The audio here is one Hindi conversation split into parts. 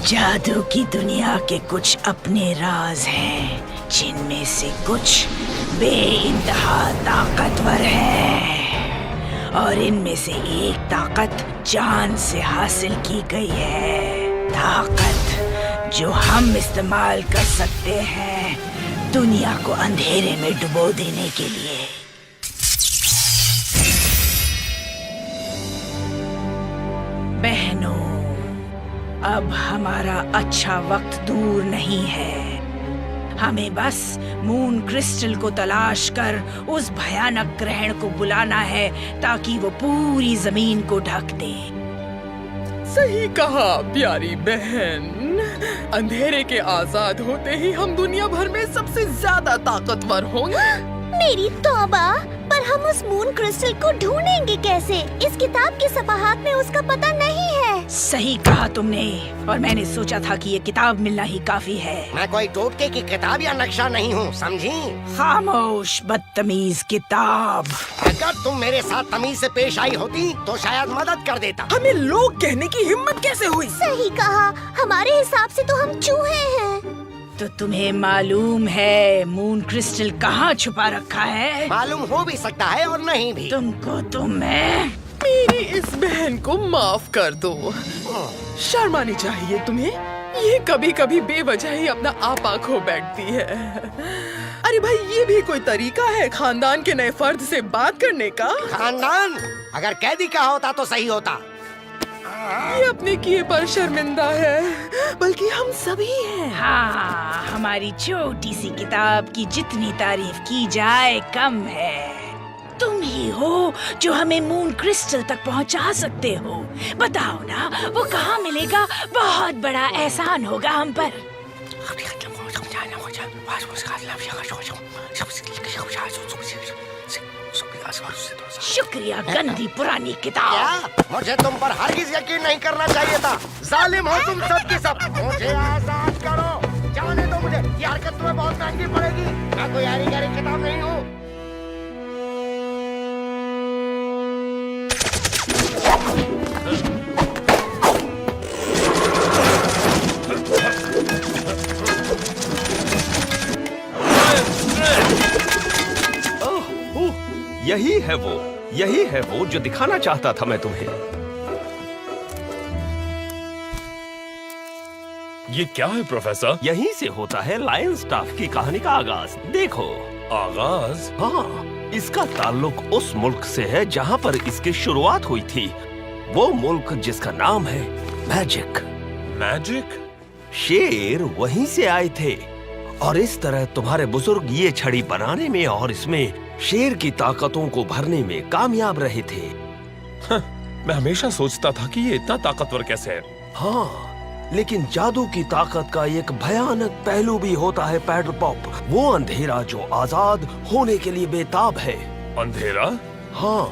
जादू की दुनिया के कुछ अपने राज हैं, जिनमें से कुछ बेइंतहा ताकतवर हैं और इनमें से एक ताकत जान से हासिल की गई है। ताकत जो हम इस्तेमाल कर सकते हैं दुनिया को अंधेरे में डुबो देने के लिए। बहनों, अब हमारा अच्छा वक्त दूर नहीं है। हमें बस मून क्रिस्टल को तलाश कर उस भयानक ग्रहण को बुलाना है ताकि वो पूरी जमीन को ढक दे। सही कहा प्यारी बहन। अंधेरे के आजाद होते ही हम दुनिया भर में सबसे ज्यादा ताकतवर होंगे। मेरी तौबा, पर हम उस मून क्रिस्टल को ढूंढेंगे कैसे? इस किताब के सफाहात में उसका पता नहीं है। सही कहा तुमने, और मैंने सोचा था कि ये किताब मिलना ही काफी है। मैं कोई टोटके की किताब या नक्शा नहीं हूँ, समझी? खामोश बदतमीज किताब। अगर तुम मेरे साथ तमीज से पेश आई होती तो शायद मदद कर देता। हमें लोग कहने की हिम्मत कैसे हुई? सही कहा, हमारे हिसाब से तो हम चूहे हैं। तो तुम्हें मालूम है मून क्रिस्टल कहाँ छुपा रखा है? मालूम हो भी सकता है और नहीं भी। तुमको तो मैं मेरी इस बहन को माफ कर दो। शर्म आनी चाहिए तुम्हें। ये कभी कभी बेवजह ही अपना आपा खो बैठती है। अरे भाई, ये भी कोई तरीका है खानदान के नए फर्द से बात करने का? खानदान? अगर कैदी का होता तो सही होता। ये अपने किए पर शर्मिंदा है, बल्कि हम सभी हैं। हाँ, हमारी छोटी सी किताब की जितनी तारीफ की जाए कम है। तुम ही हो जो हमें मून क्रिस्टल तक पहुंचा सकते हो। बताओ ना, वो कहाँ मिलेगा? बहुत बड़ा एहसान होगा हम पर। शुक्रिया गंदी पुरानी किताब। क्या? मुझे तुम पर हरगिज यकीन नहीं करना चाहिए था। जालिम हो तुम सब की सब। मुझे आजाद करो, जाने दो मुझे। ये हरकत तुम्हें बहुत महंगी पड़ेगी। मैं कोई यारी गहरी किताब नहीं हूँ। यही है वो जो दिखाना चाहता था मैं तुम्हें। ये क्या है प्रोफेसर? यहीं से होता है लायन स्टाफ की कहानी का आगाज। देखो। आगाज? हाँ, इसका ताल्लुक उस मुल्क से है जहाँ पर इसकी शुरुआत हुई थी। वो मुल्क जिसका नाम है मैजिक। मैजिक? शेर वहीं से आए थे और इस तरह तुम्हारे बुजुर्ग ये छड़ी बनाने में और इसमें शेर की ताकतों को भरने में कामयाब रहे थे। मैं हमेशा सोचता था कि ये इतना ताकतवर कैसे है। हाँ, लेकिन जादू की ताकत का एक भयानक पहलू भी होता है पैडल पॉप। वो अंधेरा जो आजाद होने के लिए बेताब है। अंधेरा? हाँ,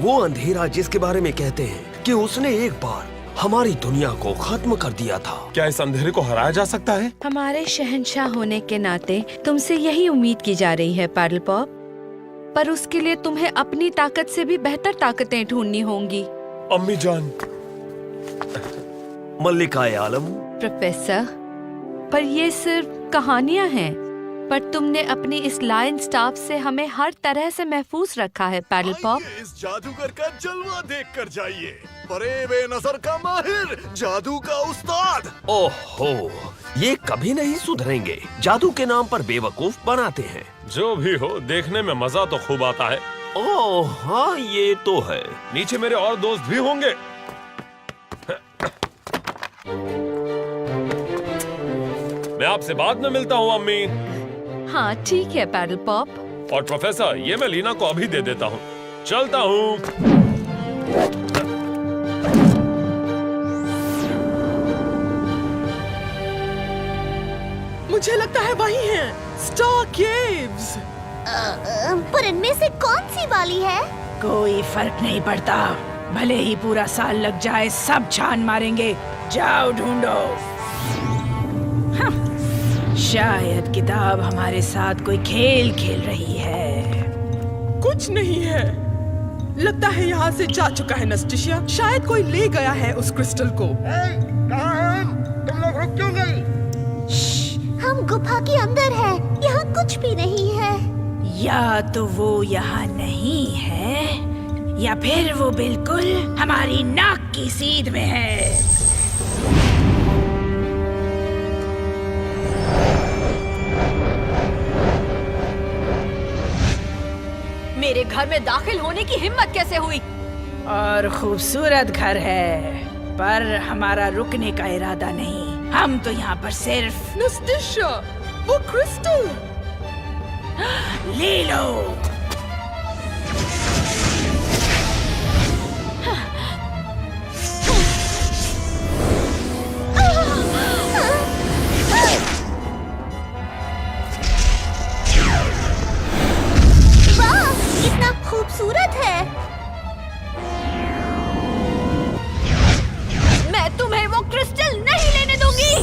वो अंधेरा जिसके बारे में कहते हैं कि उसने एक बार हमारी दुनिया को खत्म कर दिया था। क्या इस अंधेरे को हराया जा सकता है? हमारे शहंशाह होने के नाते तुमसे यही उम्मीद की जा रही है पैडल पॉप, पर उसके लिए तुम्हें अपनी ताकत से भी बेहतर ताकतें ढूंढनी होंगी। अम्मी जान। मल्लिकाए आलम। प्रोफेसर, पर ये सिर्फ कहानियां हैं, पर तुमने अपनी इस लायन स्टाफ से हमें हर तरह से महफूज रखा है पैडल पॉप। इस जादूगर का जलवा देख कर जाइए। बड़े नजर का माहिर, जादू का उस्ताद। ओहो, ये कभी नहीं सुधरेंगे। जादू के नाम पर बेवकूफ बनाते हैं। जो भी हो, देखने में मजा तो खूब आता है। ओह हाँ, ये तो है। नीचे मेरे और दोस्त भी होंगे। मैं आपसे बाद में मिलता हूँ अम्मी। हाँ ठीक है पैडल पॉप। और प्रोफेसर, ये मैं लीना को अभी दे देता हूँ। चलता हूँ। मुझे लगता है वही है, स्टार केव्स। पर इनमें से कौन सी वाली है? कोई फर्क नहीं पड़ता, भले ही पूरा साल लग जाए, सब छान मारेंगे। जाओ ढूंढो। शायद किताब हमारे साथ कोई खेल खेल रही है। कुछ नहीं है, लगता है यहाँ से जा चुका है नस्टिशिया। शायद कोई ले गया है उस क्रिस्टल को। कहाँ हैं? तुम लोग क्यों गई? हम गुफा के अंदर हैं। यहाँ कुछ भी नहीं है। या तो वो यहाँ नहीं है या फिर वो बिल्कुल हमारी नाक की सीध में है। मेरे घर में दाखिल होने की हिम्मत कैसे हुई? और खूबसूरत घर है, पर हमारा रुकने का इरादा नहीं। हम तो यहाँ पर सिर्फ नस्टिशा, वो क्रिस्टल। ले लो। वाह, कितना खूबसूरत है। मैं तुम्हें वो क्रिस्टल नहीं लेने दूंगी।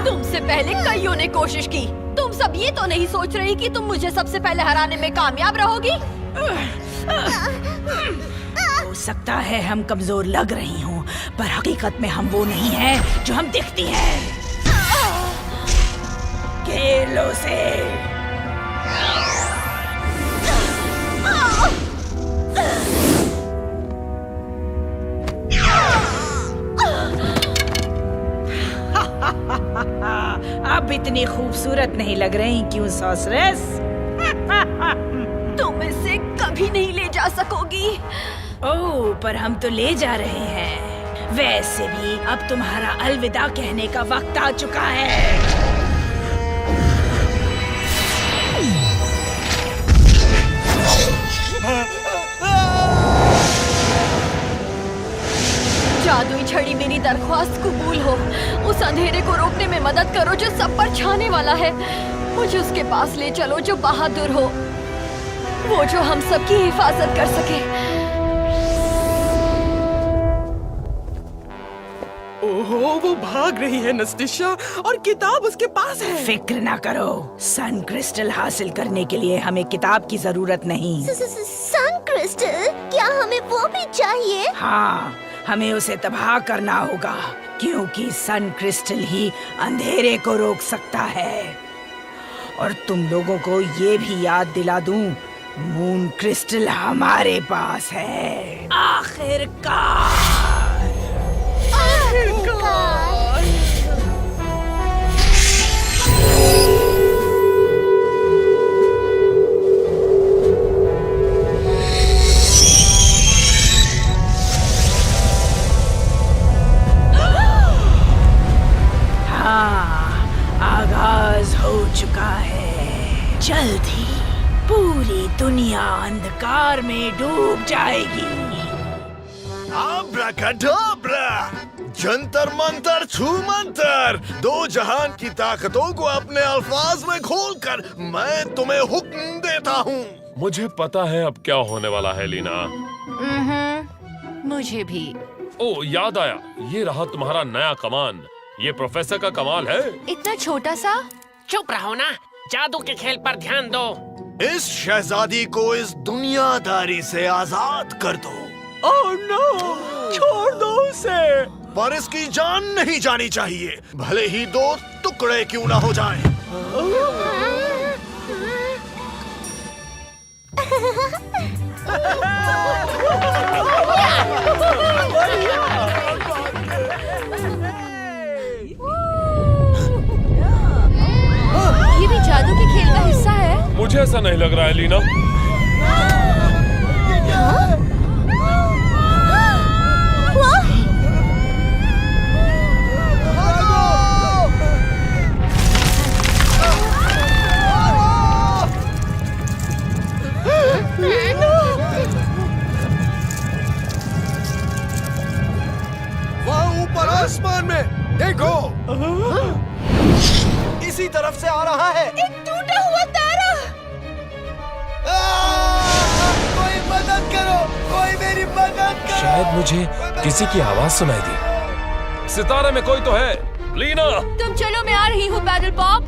तुमसे पहले कईयों ने कोशिश की। तुम सब ये तो नहीं सोच रही कि तुम मुझे सबसे पहले हराने में कामयाब रहोगी। हो सकता है हम कमजोर लग रही हूँ, पर हकीकत में हम वो नहीं हैं जो हम दिखती हैं। खेलो से। अब इतनी खूबसूरत नहीं लग रही क्यों सॉसरेस? तुम इसे कभी नहीं ले जा सकोगी। ओह, पर हम तो ले जा रहे हैं। वैसे भी अब तुम्हारा अलविदा कहने का वक्त आ चुका है। जादुई छड़ी मेरी दरख्वास्त कबूल हो। उस अंधेरे को रोकने में मदद करो जो सब पर छाने वाला है। मुझे उसके पास ले चलो जो बहादुर हो, वो जो हम सबकी हिफाजत कर सके। ओहो, वो भाग रही है नस्टिशा, और किताब उसके पास है। फिक्र ना करो, सन क्रिस्टल हासिल करने के लिए हमें किताब की जरूरत नहीं। सन क्रिस्टल? क्या हमें वो भी चाहिए? हाँ, हमें उसे तबाह करना होगा, क्योंकि सन क्रिस्टल ही अंधेरे को रोक सकता है। और तुम लोगों को ये भी याद दिला दूं, मून क्रिस्टल हमारे पास है। आखिरकार। आगाज हो चुका है। जल्द ही पूरी दुनिया अंधकार में डूब जाएगी। आब्राकाडाब्रा, जंतर मंतर छू मंतर, दो जहान की ताकतों को अपने अल्फाज में खोलकर मैं तुम्हें हुक्म देता हूँ। मुझे पता है अब क्या होने वाला है लीना। मुझे भी। ओ, याद आया, ये रहा तुम्हारा नया कमान। ये प्रोफेसर का कमाल है। इतना छोटा सा। चुप रहो ना, जादू के खेल पर ध्यान दो। इस शहजादी को इस दुनियादारी से आजाद कर दो। ओह नो, छोड़ दो उसे। पर इसकी जान नहीं जानी चाहिए, भले ही दो टुकड़े क्यों ना हो जाएं। ये भी जादू के खेल का हिस्सा है। मुझे ऐसा नहीं लग रहा है लीना। वहाँ ऊपर आसमान में देखो, इसी तरफ से आ रहा है। एक टूटा हुआ तारा। कोई मदद करो, कोई मेरी मदद करो। शायद मुझे किसी की आवाज सुनाई दी। सितारे में कोई तो है। लीना, तुम चलो, मैं आ रही हूँ पैडल पॉप।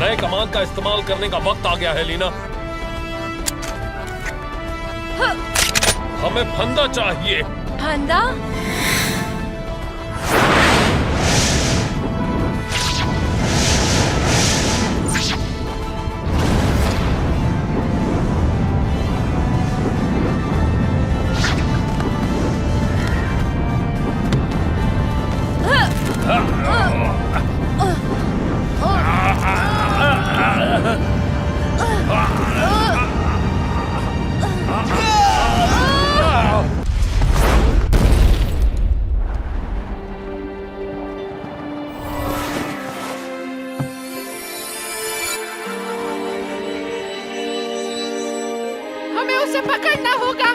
नए कमाल का इस्तेमाल करने का वक्त आ गया है लीना। हमें फंदा चाहिए। फंदा? हमें उसे पकड़ना होगा।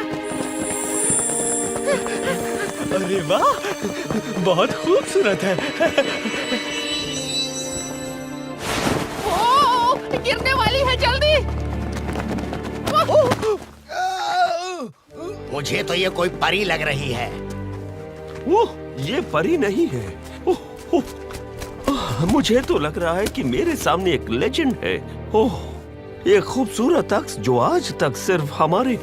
अरे वाह, बहुत खूबसूरत है। ओ, गिरने वाली है, जल्दी। मुझे तो ये कोई परी लग रही है। ओह, ये परी नहीं है। ओह, ओह, मुझे तो लग रहा है कि मेरे सामने एक लेजेंड है। ओह, एक खूबसूरत अक्स जो आज तक सिर्फ हमारे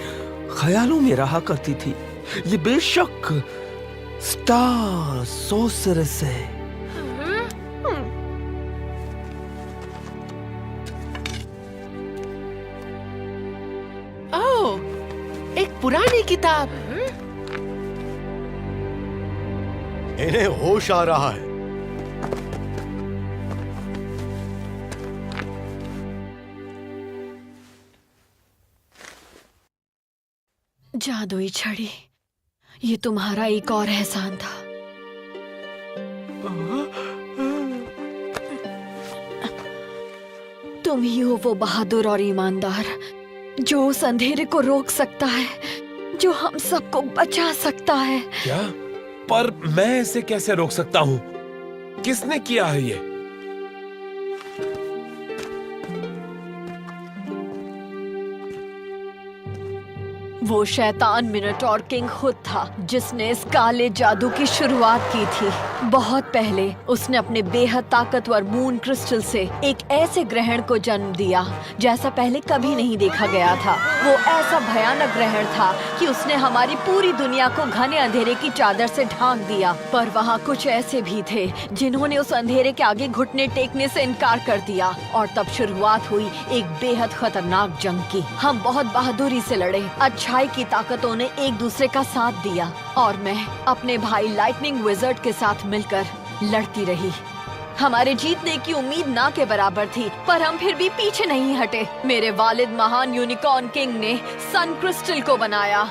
ख्यालों में रहा करती थी। ये बेशक स्टार सोर्सरेस है। ओह, एक पुरानी किताब। इन्हें होश आ रहा है। जादुई छड़ी, ये तुम्हारा एक और एहसान था। तुम ही हो वो बहादुर और ईमानदार जो उस अंधेरे को रोक सकता है, जो हम सबको बचा सकता है। क्या? पर मैं इसे कैसे रोक सकता हूँ? किसने किया है ये? वो शैतान मिनोटॉर किंग खुद था जिसने इस काले जादू की शुरुआत की थी। बहुत पहले उसने अपने बेहद ताकतवर मून क्रिस्टल से एक ऐसे ग्रहण को जन्म दिया जैसा पहले कभी नहीं देखा गया था। वो ऐसा भयानक ग्रहण था कि उसने हमारी पूरी दुनिया को घने अंधेरे की चादर से ढांक दिया। पर वहाँ कुछ ऐसे भी थे जिन्होंने उस अंधेरे के आगे घुटने टेकने से इनकार कर दिया और तब शुरुआत हुई एक बेहद खतरनाक जंग की। हम बहुत बहादुरी से लड़े, अच्छाई की ताकतों ने एक दूसरे का साथ दिया और मैं अपने भाई लाइटनिंग विज़र्ड के साथ मिलकर लड़ती रही। हमारे जीतने की उम्मीद ना के बराबर थी, पर हम फिर भी पीछे नहीं हटे। मेरे वालिद महान यूनिकॉर्न किंग ने सन क्रिस्टल को बनाया।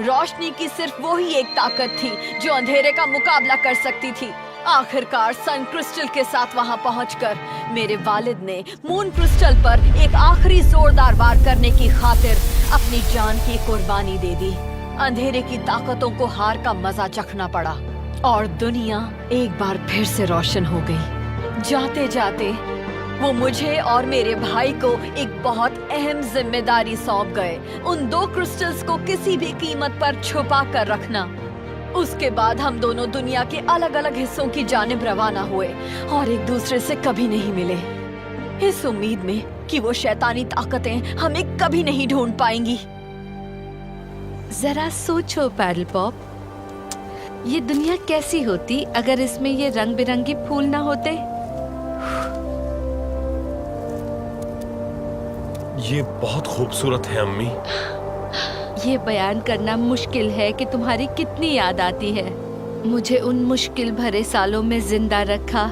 रोशनी की सिर्फ वो ही एक ताकत थी जो अंधेरे का मुकाबला कर सकती थी। आखिरकार सन क्रिस्टल के साथ वहां पहुंचकर मेरे वालिद ने मून क्रिस्टल पर एक आखिरी जोरदार वार करने की खातिर अपनी जान की कुर्बानी दे दी। अंधेरे की ताकतों को हार का मजा चखना पड़ा और दुनिया एक बार फिर से रोशन हो गई। जाते जाते वो मुझे और मेरे भाई को एक बहुत अहम जिम्मेदारी सौंप गए, उन दो क्रिस्टल्स को किसी भी कीमत पर छुपा कर रखना। उसके बाद हम दोनों दुनिया के अलग अलग हिस्सों की जानिब रवाना हुए और एक दूसरे से कभी नहीं मिले, इस उम्मीद में कि वो शैतानी ताकतें हमें कभी नहीं ढूंढ पाएंगी। जरा सोचो पैडल पॉप, ये दुनिया कैसी होती अगर इसमें ये रंग बिरंगी फूल ना होते। ये बहुत खूबसूरत है अम्मी। ये बयान करना मुश्किल है कि तुम्हारी कितनी याद आती है। मुझे उन मुश्किल भरे सालों में जिंदा रखा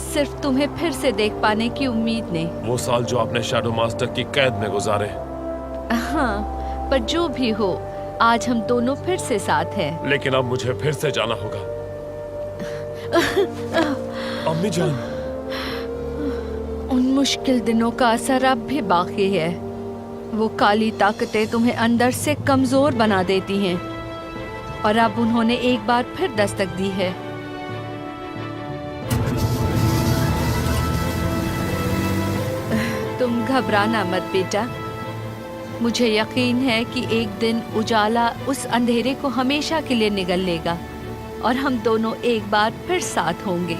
सिर्फ तुम्हें फिर से देख पाने की उम्मीद ने। वो साल जो आपने शैडो मास्टर की कैद में गुजारे। हाँ, पर जो भी हो, आज हम दोनों फिर से साथ हैं। लेकिन अब मुझे फिर से जाना होगा। अम्मी जान, उन मुश्किल दिनों का असर अब भी बाकी है। वो काली ताकतें तुम्हें अंदर से कमजोर बना देती हैं और अब उन्होंने एक बार फिर दस्तक दी है। तुम घबराना मत बेटा। मुझे यकीन है कि एक दिन उजाला उस अंधेरे को हमेशा के लिए निगल लेगा और हम दोनों एक बार फिर साथ होंगे।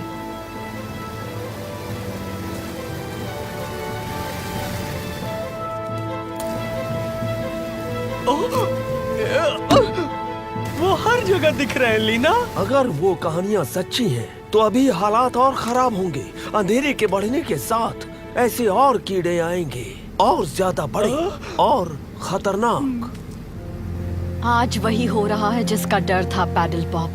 वो हर जगह दिख रहे हैं लीना। अगर वो कहानियाँ सच्ची हैं, तो अभी हालात और खराब होंगे। अंधेरे के बढ़ने के साथ ऐसे और कीड़े आएंगे, और ज्यादा बड़े और खतरनाक। आज वही हो रहा है जिसका डर था पैडल पॉप।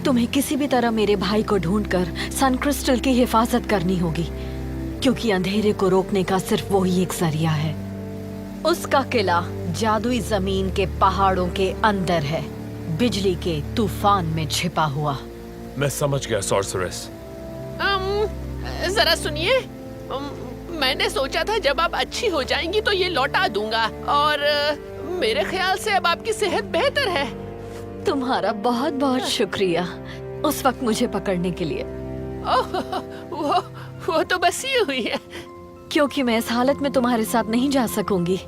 तुम्हें किसी भी तरह मेरे भाई को ढूंढकर सन क्रिस्टल की हिफाजत करनी होगी, क्योंकि अंधेरे को रोकने का सिर्फ वही एक जरिया है। उसका किला जादुई जमीन के पहाड़ों के अंदर है, बिजली के तूफान में छिपा हुआ। मैं समझ गया सॉर्सरेस। जरा सुनिए, मैंने सोचा था जब आप अच्छी हो जाएंगी तो ये लौटा दूंगा, और मेरे ख्याल से अब आपकी सेहत बेहतर है। तुम्हारा बहुत बहुत शुक्रिया उस वक्त मुझे पकड़ने के लिए। वो तो बस ही हुई है। क्योंकि मैं इस हालत में तुम्हारे साथ नहीं जा सकूंगी।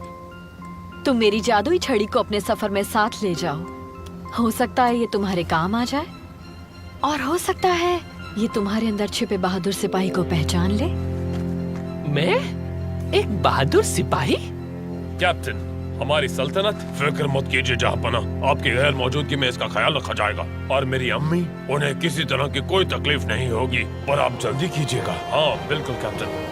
तुम मेरी जादुई छड़ी को अपने सफर में साथ ले जाओ। हो सकता है ये तुम्हारे काम आ जाए, और हो सकता है ये तुम्हारे अंदर छिपे बहादुर सिपाही को पहचान ले। मैं एक बहादुर सिपाही? कैप्टन, हमारी सल्तनत, फिक्र मत कीजिए जहाँपना, आपकी गैर मौजूदगी में इसका ख्याल रखा जाएगा। और मेरी अम्मी, उन्हें किसी तरह की कोई तकलीफ नहीं होगी, पर आप जल्दी कीजिएगा। हाँ बिल्कुल कैप्टन।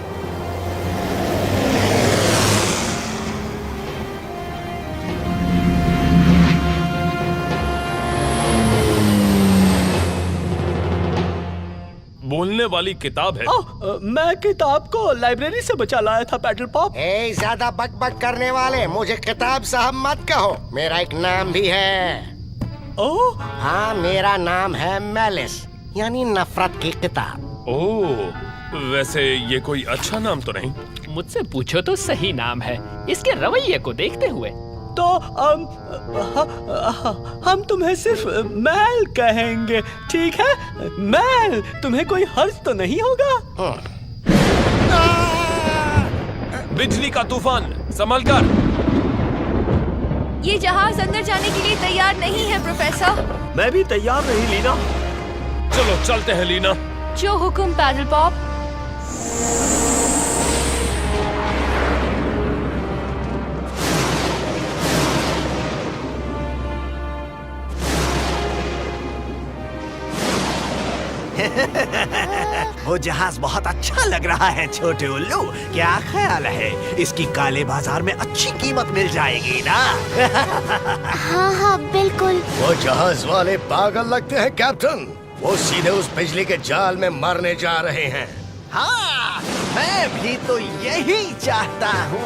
बोलने वाली किताब है। मैं किताब को लाइब्रेरी से बचा लाया था पैडल पॉप। ज्यादा बकबक करने वाले मुझे किताब साहब मत कहो। मेरा एक नाम भी है। ओह हाँ, मेरा नाम है मैलिस, यानी नफरत की किताब। ओह, वैसे ये कोई अच्छा नाम तो नहीं? मुझसे पूछो तो सही नाम है, इसके रवैये को देखते हुए। तो हम तुम्हें सिर्फ मैल कहेंगे, ठीक है? मैल, तुम्हें कोई हर्ज तो नहीं होगा? बिजली का तूफान, संभल कर। ये जहाज अंदर जाने के लिए तैयार नहीं है प्रोफेसर। मैं भी तैयार नहीं लीना। चलो चलते हैं लीना। जो हुक्म पैडल पॉप। वो जहाज बहुत अच्छा लग रहा है छोटे उल्लू। क्या ख्याल है, इसकी काले बाजार में अच्छी कीमत मिल जाएगी ना? हाँ हाँ बिल्कुल। वो जहाज वाले पागल लगते हैं कैप्टन। वो सीधे उस बिजली के जाल में मरने जा रहे हैं। हाँ, मैं भी तो यही चाहता हूँ।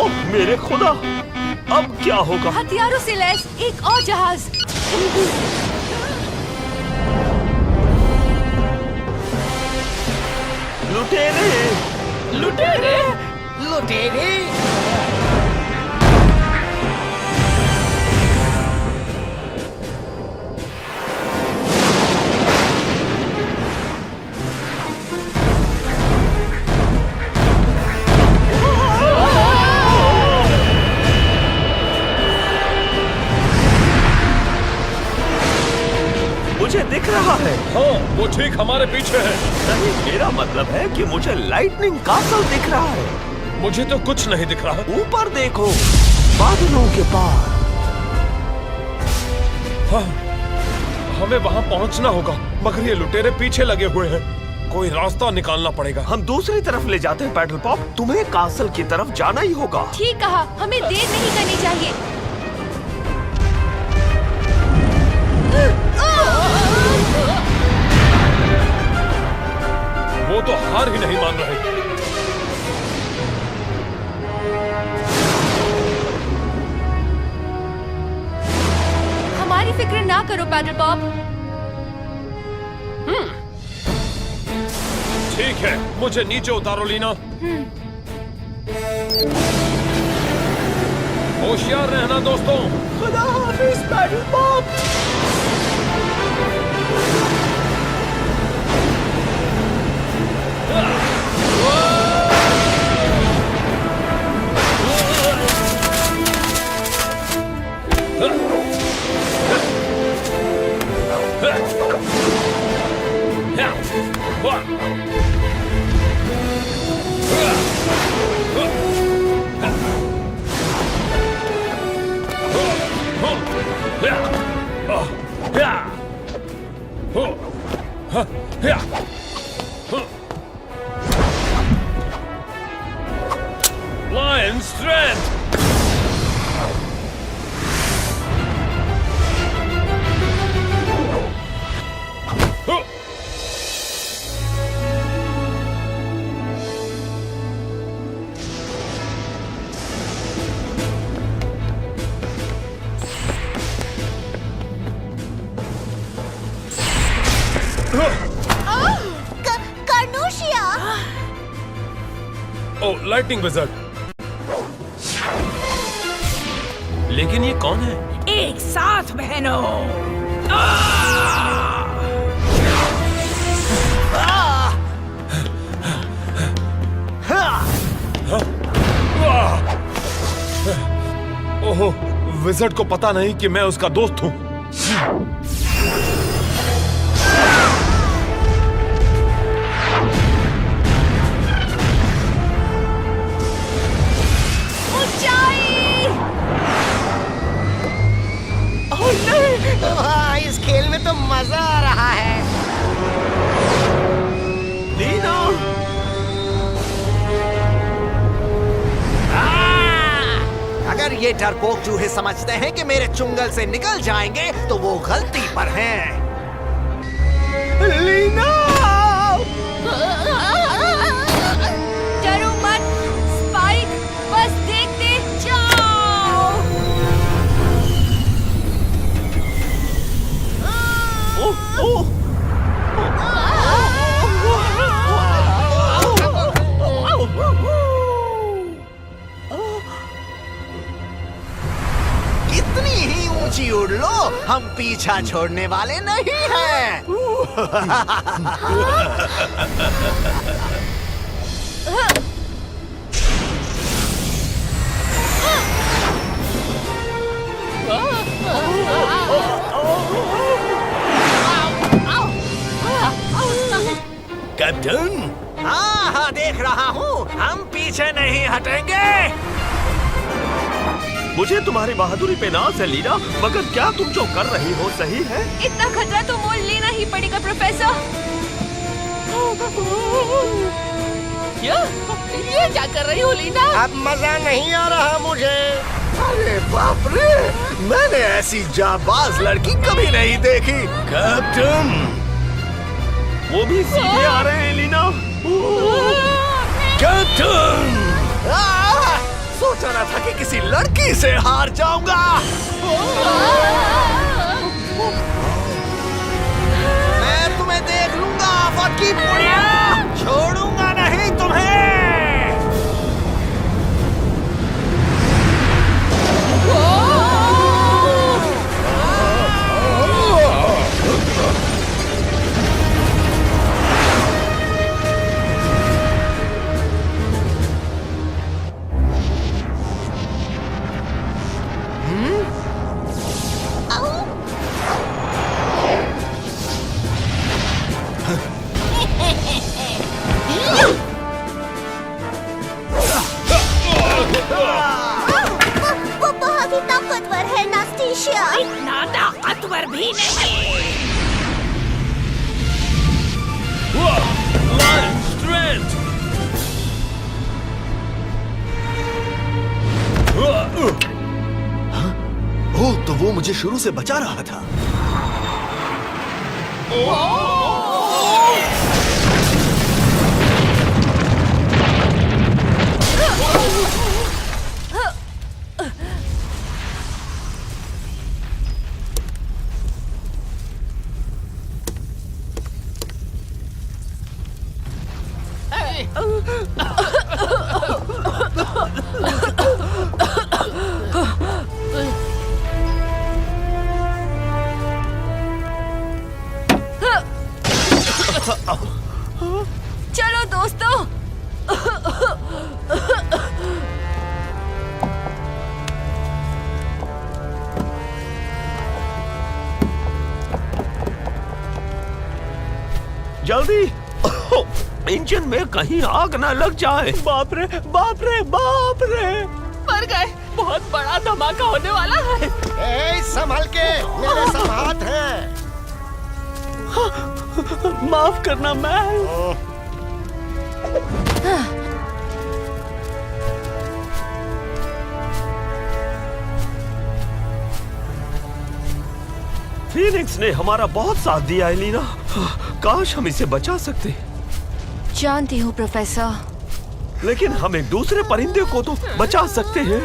ओह मेरे खुदा, अब क्या होगा? हथियारों से लैस एक और जहाज। लुटेरे, लुटेरे? लुटेरे? मुझे दिख रहा है। हाँ, वो ठीक हमारे पीछे है। नहीं, मेरा मतलब है कि मुझे लाइटनिंग कासल दिख रहा है। मुझे तो कुछ नहीं दिख रहा। ऊपर देखो, बादलों के पार। हाँ, हमें वहाँ पहुँचना होगा, मगर ये लुटेरे पीछे लगे हुए हैं। कोई रास्ता निकालना पड़ेगा। हम दूसरी तरफ ले जाते हैं पैडल पॉप। तुम्हें कासल की तरफ जाना ही होगा। ठीक कहा, हमें देर नहीं करनी चाहिए। वो तो हार ही नहीं मान रहे। हमारी फिक्र ना करो पैडल पॉप। ठीक है, मुझे नीचे उतारो लीना। होशियार रहना दोस्तों। खुदा हाफिज पैडल पॉप। Lion strength. कार्नोशिया। ओ, लाइटनिंग विज़र्ड। लेकिन ये कौन है? एक साथ बहनों। ओहो, विज़र्ड को पता नहीं कि मैं उसका दोस्त हूँ। हाँ, इस खेल में तो मजा आ रहा है। लीना, अगर ये डरपोक चूहे समझते हैं कि मेरे चुंगल से निकल जाएंगे तो वो गलती पर हैं। लीना। डरो मत स्पाइक, बस देखते जाओ। कितनी ही ऊंची उड़ लो, हम पीछा छोड़ने वाले नहीं हैं। कैप्टन, हाँ हाँ, देख रहा हूँ, हम पीछे नहीं हटेंगे। मुझे तुम्हारी बहादुरी पे नाज है लीना, मगर क्या तुम जो कर रही हो सही है? इतना खतरा तो मोल लेना ही पड़ेगा प्रोफेसर। ये क्या कर रही हो लीना? अब मजा नहीं आ रहा मुझे। अरे बाप रे, मैंने ऐसी जाबाज लड़की कभी नहीं देखी। कैप्टन, वो भी सीधे आ रहे हैं लीना। कैप्टन, सोचा ना था कि किसी लड़की से हार जाऊंगा। मैं तुम्हें देख लूंगा, फकी पुड़िया, छोड़ूंगा नहीं तुम्हें। वो बहुत ही ताकतवर है नास्टेशिया। इतना ताकतवर भी नहीं। Giant! ओह, तो वो मुझे शुरू से बचा रहा था। चलो दोस्तों, जल्दी! इंजन में कहीं आग ना लग जाए। बाप रे, बाप रे, बाप रे! मर गए। बहुत बड़ा धमाका होने वाला है। ए, संभल के, मेरे सब हाथ हैं। माफ करना मैं। फीनिक्स ने हमारा बहुत साथ दिया एलिना। काश हम इसे बचा सकते। जानती हूँ प्रोफेसर, लेकिन हम एक दूसरे परिंदे को तो बचा सकते हैं।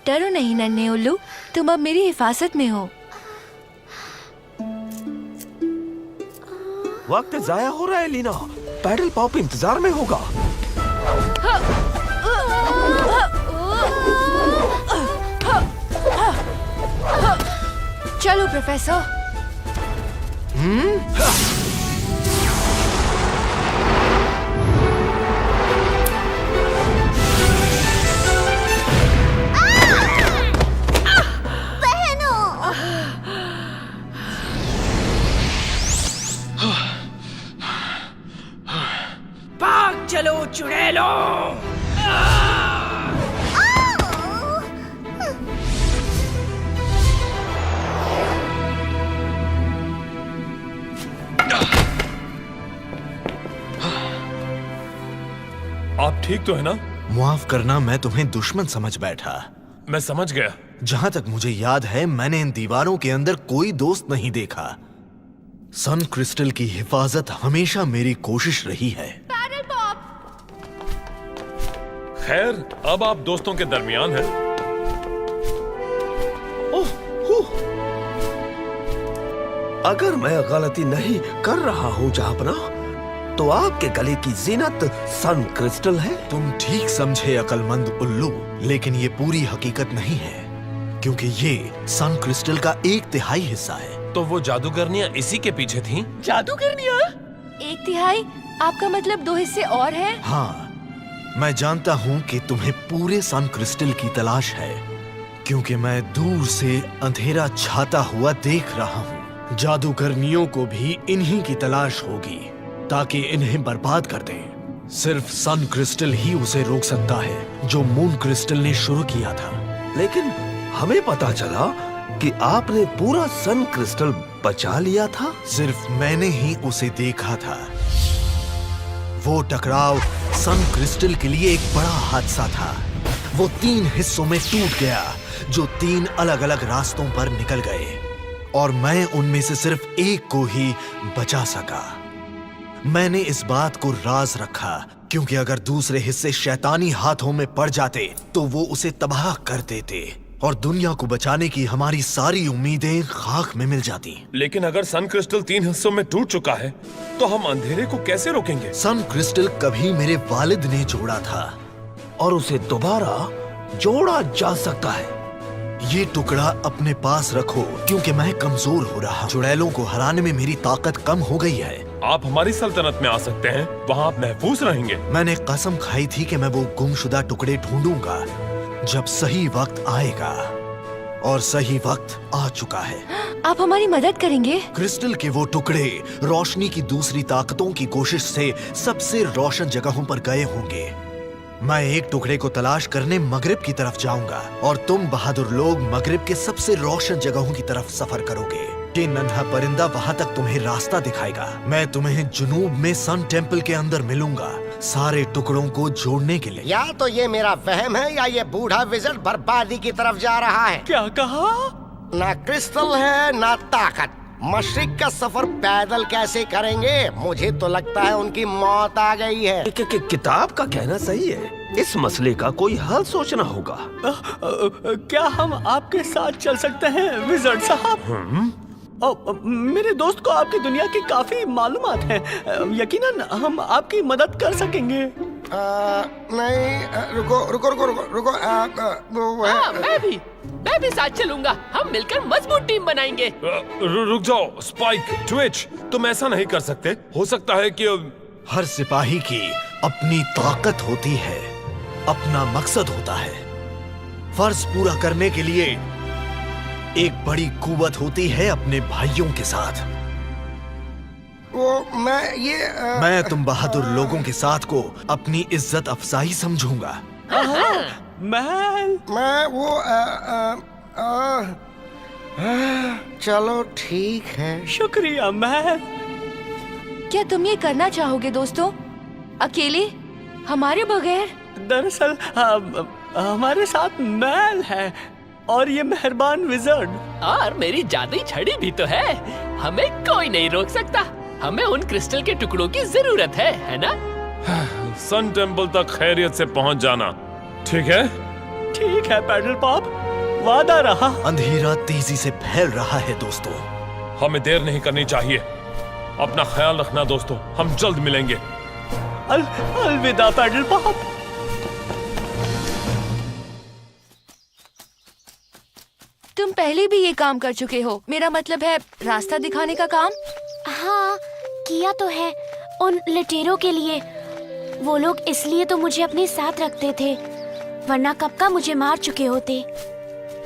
डरो नहीं नन्हे उल्लू, तुम अब मेरी हिफाजत में हो। वक्त जाया हो रहा है एलिना। पैडल पॉप इंतजार में होगा। चलो प्रोफेसर। भाग चलो चुड़ैलो। आप ठीक तो है ना? माफ करना, मैं तुम्हें दुश्मन समझ बैठा। मैं समझ गया। जहां तक मुझे याद है, मैंने इन दीवारों के अंदर कोई दोस्त नहीं देखा। सन क्रिस्टल की हिफाजत हमेशा मेरी कोशिश रही है। खैर, अब आप दोस्तों के दरमियान हैं। अगर मैं गलती नहीं कर रहा हूँ जहापना, तो आपके गले की जीनत सन क्रिस्टल है। तुम ठीक समझे अकलमंद उल्लू, लेकिन ये पूरी हकीकत नहीं है, क्योंकि ये सन क्रिस्टल का 1/3 हिस्सा है। तो वो जादूगरनियां इसी के पीछे थीं? जादूगरनियां? 1/3? आपका मतलब 2 हिस्से और हैं? हाँ, मैं जानता हूँ कि तुम्हें पूरे सन क्रिस्टल की तलाश है, क्योंकि मैं दूर से अंधेरा छाता हुआ देख रहा हूँ। जादूगरनियों को भी इन्हीं की तलाश होगी, ताकि इन्हें बर्बाद कर दें। सिर्फ सन क्रिस्टल ही उसे रोक सकता है, जो मून क्रिस्टल ने शुरू किया था। लेकिन हमें पता चला कि आपने पूरा सन क्रिस्टल बचा लिया था। सिर्फ मैंने ही उसे देखा था। वो टकराव सन क्रिस्टल के लिए एक बड़ा हादसा था। वो 3 हिस्सों में टूट गया, जो 3 अलग-अलग रास्तों पर निकल गए, और मैं उनमें से सिर्फ एक को ही बचा सका। मैंने इस बात को राज रखा, क्योंकि अगर दूसरे हिस्से शैतानी हाथों में पड़ जाते तो वो उसे तबाह कर देते, और दुनिया को बचाने की हमारी सारी उम्मीदें खाक में मिल जाती। लेकिन अगर सन क्रिस्टल 3 हिस्सों में टूट चुका है, तो हम अंधेरे को कैसे रोकेंगे? सन क्रिस्टल कभी मेरे वालिद ने जोड़ा था, और उसे दोबारा जोड़ा जा सकता है। ये टुकड़ा अपने पास रखो, क्योंकि मैं कमजोर हो रहा हूँ। चुड़ैलों को हराने में मेरी ताकत कम हो गई है। आप हमारी सल्तनत में आ सकते हैं, वहाँ आप महफूज रहेंगे। मैंने कसम खाई थी कि मैं वो गुमशुदा टुकड़े ढूंढूंगा जब सही वक्त आएगा। और सही वक्त आ चुका है। आप हमारी मदद करेंगे? क्रिस्टल के वो टुकड़े रोशनी की दूसरी ताकतों की कोशिश से सबसे रोशन जगहों पर गए होंगे। मैं एक टुकड़े को तलाश करने मगरिब की तरफ जाऊंगा और तुम बहादुर लोग मगरिब के सबसे रोशन जगहों की तरफ सफर करोगे। ये नन्हा परिंदा वहां तक तुम्हें रास्ता दिखाएगा। मैं तुम्हें जुनूब में सन टेम्पल के अंदर मिलूंगा, सारे टुकड़ों को जोड़ने के लिए। या तो ये मेरा वहम है या ये बूढ़ा विज़र्ड बर्बादी की तरफ जा रहा है। क्या कहा? ना क्रिस्टल है ना ताकत। मशरिक का सफर पैदल कैसे करेंगे? मुझे तो लगता है उनकी मौत आ गई है। किताब का कहना सही है। इस मसले का कोई हल सोचना होगा। क्या हम आपके साथ चल सकते हैं विज़र्ड साहब? मेरे दोस्त को आपकी दुनिया की काफी मालूमात है। यकीनन हम आपकी मदद कर सकेंगे। नहीं, रुको रुको रुको रुको रुको। मैं भी साथ चलूंगा। हम मिलकर मजबूत टीम बनाएंगे। रुक जाओ स्पाइक, ट्विच, तुम ऐसा नहीं कर सकते। हो सकता है कि हर सिपाही की अपनी ताकत होती है, अपना मकसद होता है। फर्ज पूरा करने के लिए एक बड़ी कुव्वत होती है अपने भाइयों के साथ। मैं तुम बहादुर लोगों के साथ को अपनी इज्जत अफजाई समझूंगा। मैं वो चलो ठीक है। शुक्रिया महल। क्या तुम ये करना चाहोगे दोस्तों, अकेले, हमारे बगैर? दरअसल हमारे साथ महल है और ये मेहरबान विज़र्ड और मेरी जादुई छड़ी भी तो है। हमें कोई नहीं रोक सकता। हमें उन क्रिस्टल के टुकड़ों की जरूरत है ना? सन टेम्पल तक खैरियत से पहुंच जाना। ठीक है? ठीक है पैडल पॉप, वादा रहा। अंधेरा तेजी से फैल रहा है दोस्तों। हमें देर नहीं करनी चाहिए। अपना ख्याल रखना दोस्तों, हम जल्द मिलेंगे। अलविदा पैडल पॉप। तुम पहले भी ये काम कर चुके हो, मेरा मतलब है रास्ता दिखाने का काम। हाँ, किया तो है उन लुटेरों के लिए। वो लोग इसलिए तो मुझे अपने साथ रखते थे, वरना कब का मुझे मार चुके होते।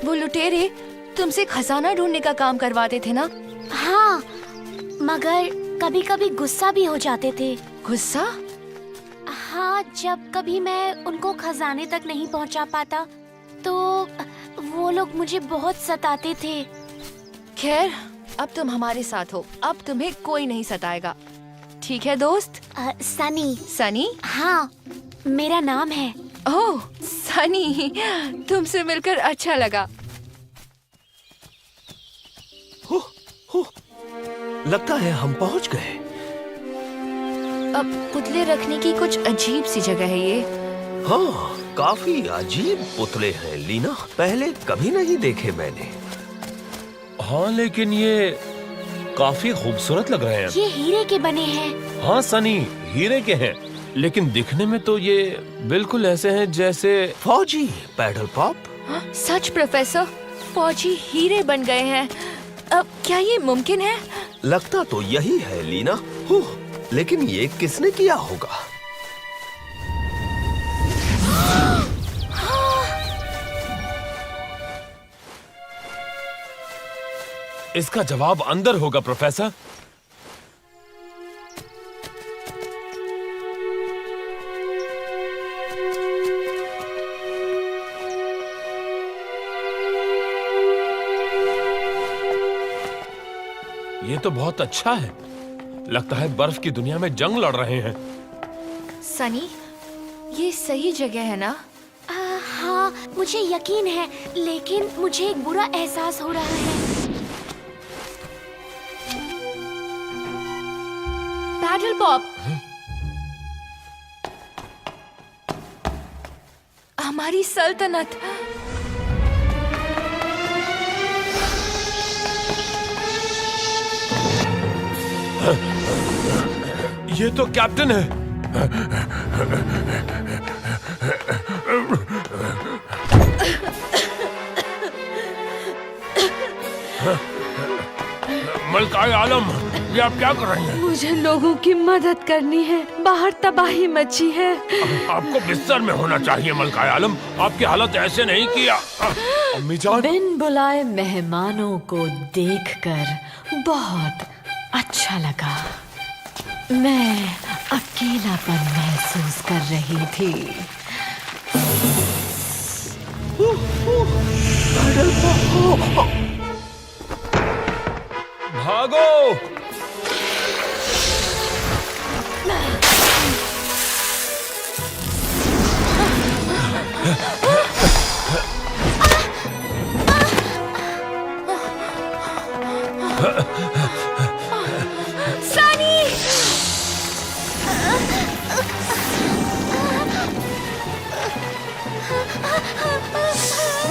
वो लुटेरे तुमसे खजाना ढूंढने का काम करवाते थे ना? हाँ, मगर कभी कभी गुस्सा भी हो जाते थे। गुस्सा? हाँ, जब कभी मैं उनको खजाने तक नहीं पहुंचा पाता तो वो लोग मुझे बहुत सताते थे। खैर, अब तुम हमारे साथ हो, अब तुम्हें कोई नहीं सताएगा। ठीक है दोस्त? सनी। सनी? हाँ, मेरा नाम है। ओह सनी, तुमसे मिलकर अच्छा लगा। लगता है हम पहुंच गए। अब पुतले रखने की कुछ अजीब सी जगह है ये। हाँ, काफी अजीब पुतले हैं लीना, पहले कभी नहीं देखे मैंने। हाँ, लेकिन ये काफी खूबसूरत लग रहे हैं। ये हीरे के बने हैं। हाँ सनी, हीरे के हैं, लेकिन दिखने में तो ये बिल्कुल ऐसे हैं जैसे फौजी पैडल पॉप। सच प्रोफेसर, फौजी हीरे बन गए हैं। अब क्या ये मुमकिन है? लगता तो यही है लीना। लेकिन ये किसने किया होगा? इसका जवाब अंदर होगा प्रोफेसर। ये तो बहुत अच्छा है। लगता है बर्फ की दुनिया में जंग लड़ रहे हैं। सनी, ये सही जगह है ना? हाँ, मुझे यकीन है, लेकिन मुझे एक बुरा एहसास हो रहा है। पैडल पॉप, हमारी सल्तनत। ये तो कैप्टन है। मलकाए आलम, ये आप क्या कर रही हैं? मुझे लोगों की मदद करनी है। बाहर तबाही मची है। आपको बिस्तर में होना चाहिए मलकाए आलम। आपकी हालत ऐसे नहीं कि अम्मी जान। बिन बुलाए मेहमानों को देखकर बहुत अच्छा लगा। मैं अकेलापन महसूस कर रही थी। भागो!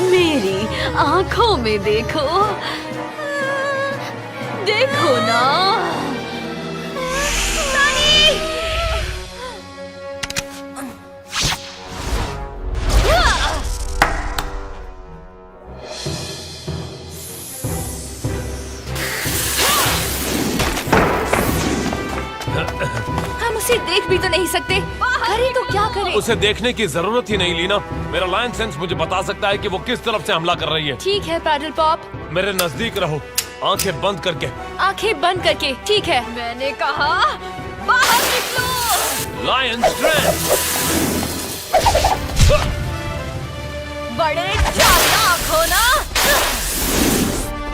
मेरी आंखों में देखो, देखो ना। हम उसे देख भी तो नहीं सकते। करे तो क्या करे? उसे देखने की जरूरत ही नहीं लीना। मेरा लाइन सेंस मुझे बता सकता है कि वो किस तरफ से हमला कर रही है। ठीक है पैडल पॉप, मेरे नजदीक रहो, आंखें बंद करके। आंखें बंद करके। ठीक है, मैंने कहा बाहर निकलो। Lion strength. बड़े चालाक हो ना।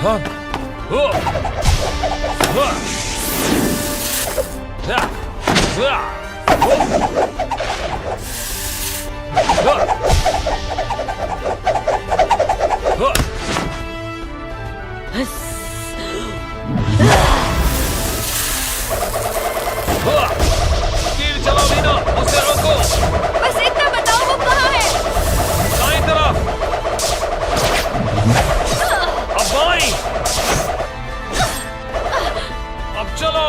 हाँ, हो, हाँ, हाँ, हाँ, हो, हाँ, हाँ। तीर चलाओ लीना, उसे रोको। बस इतना बताओ वो कहाँ है? दाईं तरफ। अब बाईं। अब चलो।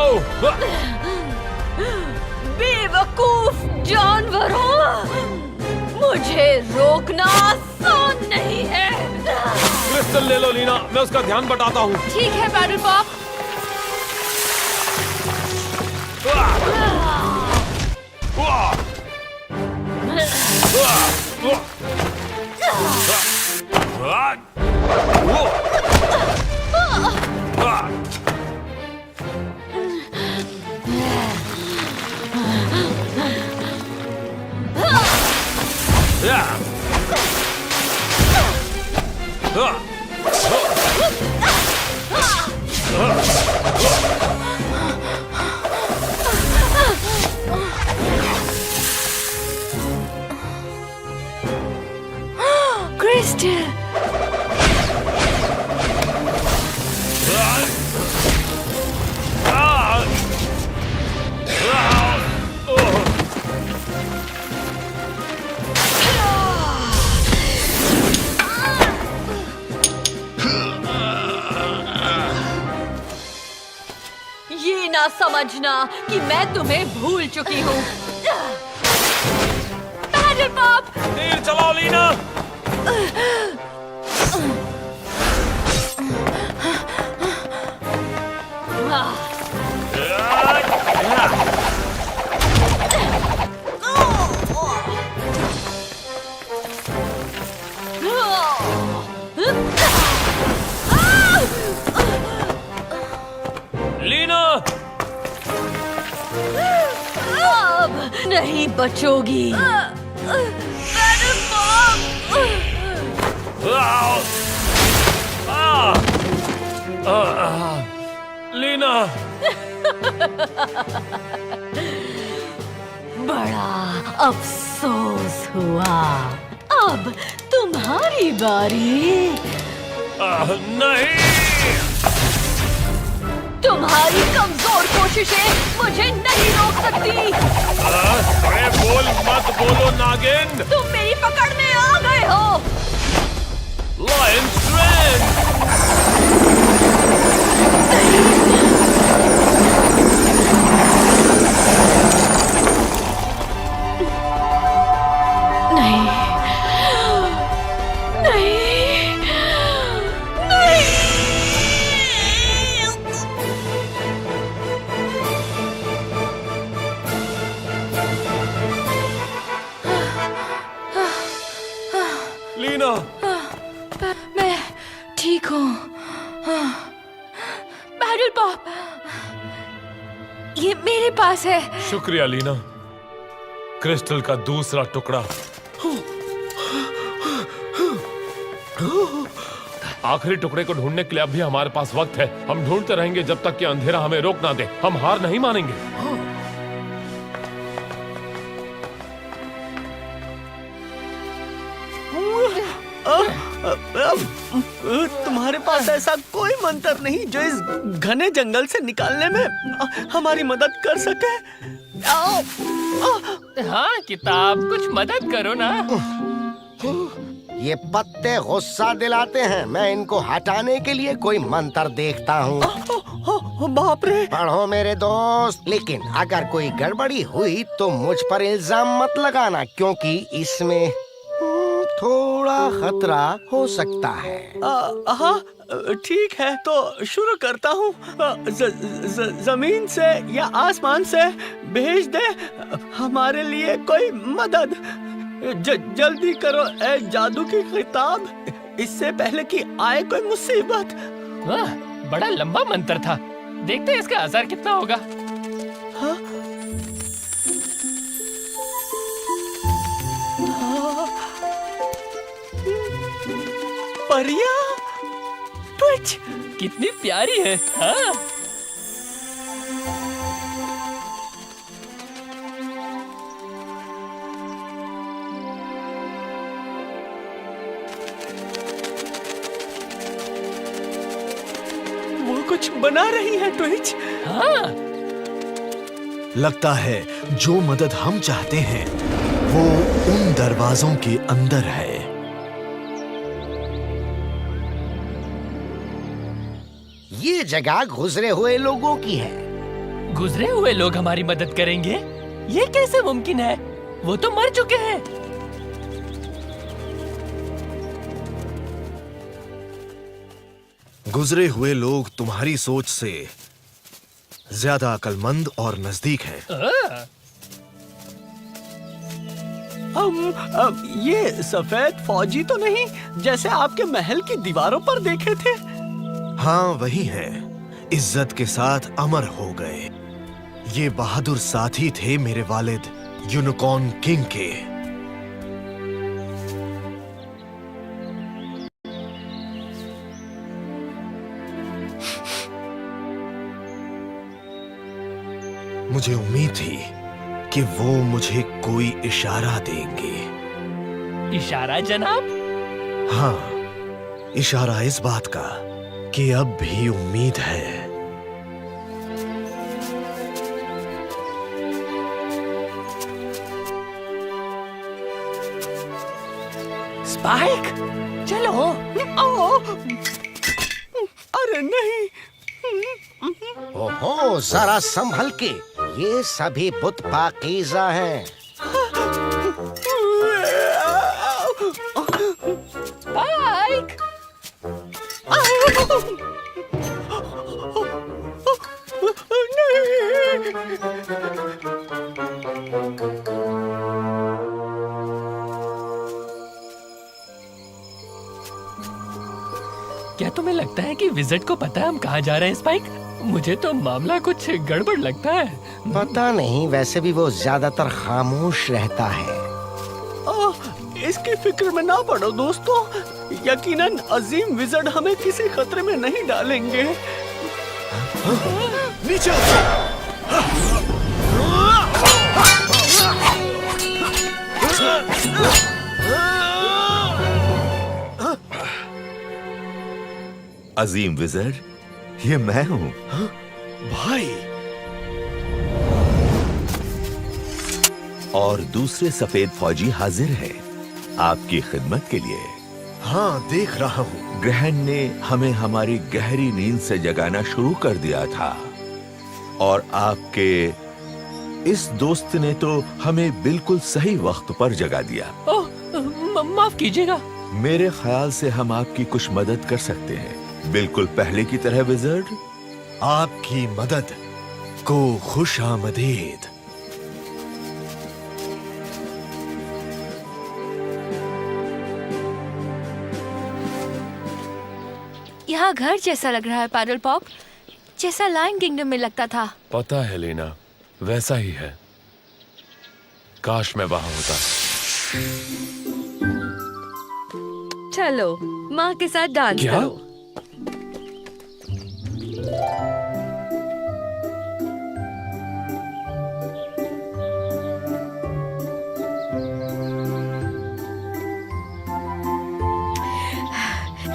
बेवकूफ जानवरों, मुझे रोकना आसान नहीं है। क्रिस्टल ले लो लीना, मैं उसका ध्यान बटाता हूँ। ठीक है पैडल पॉप। क्रिस्टल, ये ना समझना कि मैं तुम्हें भूल चुकी हूँ। पैडल पॉप, तीर चलाओ लीना। लीना, अब नहीं बचोगी। Pedal pop, Leena. बड़ा अफसोस हुआ। अब तुम्हारी बारी। नहीं, तुम्हारी कमजोर कोशिशें मुझे नहीं रोक सकती। बड़े बोल मत बोलो नागिन। तुम मेरी पकड़ में आ गए हो। Lion strength. नहीं, नहीं, नहीं। मेरे पास है। शुक्रिया लीना। क्रिस्टल का दूसरा टुकड़ा। आखिरी टुकड़े को ढूंढने के लिए अब भी हमारे पास वक्त है। हम ढूंढते रहेंगे जब तक कि अंधेरा हमें रोक ना दे। हम हार नहीं मानेंगे। तुम्हारे पास ऐसा कोई मंत्र नहीं जो इस घने जंगल से निकालने में हमारी मदद कर सके? हाँ किताब, कुछ मदद करो ना। ये पत्ते गुस्सा दिलाते हैं। मैं इनको हटाने के लिए कोई मंत्र देखता हूँ। बाप रे! पढ़ो मेरे दोस्त, लेकिन अगर कोई गड़बड़ी हुई तो मुझ पर इल्जाम मत लगाना, क्योंकि इसमें थोड़ा खतरा हो सकता है। हाँ ठीक है, तो शुरू करता हूँ। जमीन से या आसमान से भेज दे हमारे लिए कोई मदद। जल्दी करो ए जादू की किताब, इससे पहले कि आए कोई मुसीबत। वाह, बड़ा लंबा मंत्र था। देखते हैं इसका असर कितना होगा। हाँ? परिया ट्विच कितनी प्यारी है। हाँ? वो कुछ बना रही है ट्विच। हाँ? लगता है जो मदद हम चाहते हैं वो उन दरवाजों के अंदर है। ये जगह गुजरे हुए लोगों की है। गुजरे हुए लोग हमारी मदद करेंगे? ये कैसे मुमकिन है? वो तो मर चुके हैं। गुजरे हुए लोग तुम्हारी सोच से ज्यादा अक्लमंद और नजदीक हैं। ये सफेद फौजी तो नहीं जैसे आपके महल की दीवारों पर देखे थे? हाँ वही है, इज्जत के साथ अमर हो गए। ये बहादुर साथी थे मेरे वालिद यूनिकॉर्न किंग के। मुझे उम्मीद थी कि वो मुझे कोई इशारा देंगे। इशारा जनाब? हाँ, इशारा इस बात का कि अब भी उम्मीद है। स्पाइक, चलो। आओ। अरे नहीं। ओहो, जरा संभल के। ये सभी बुत पाकीज़ा हैं। स्पाइक! क्या तुम्हें लगता है कि विजिट को पता है हम कहाँ जा रहे हैं स्पाइक? मुझे तो मामला कुछ गड़बड़ लगता है। पता नहीं, वैसे भी वो ज्यादातर खामोश रहता है। इसकी फिक्र में ना पड़ो दोस्तों, यकीनन अजीम विज़र्ड हमें किसी खतरे में नहीं डालेंगे। नीचे अजीम विज़र्ड, ये मैं हूँ। भाई। और दूसरे सफेद फौजी हाजिर हैं आपकी खिदमत के लिए। हाँ, देख रहा हूँ। ग्रहण ने हमें हमारी गहरी नींद से जगाना शुरू कर दिया था और आपके इस दोस्त ने तो हमें बिल्कुल सही वक्त पर जगा दिया। ओह, माफ कीजिएगा। मेरे ख्याल से हम आपकी कुछ मदद कर सकते हैं, बिल्कुल पहले की तरह विज़र्ड। आपकी मदद को खुश आमदीद। यहाँ घर जैसा लग रहा है पैडल पॉप, जैसा लायन किंगडम में लगता था। पता है लेना, वैसा ही है। काश मैं वहां होता। चलो माँ के साथ डांस क्या? करो।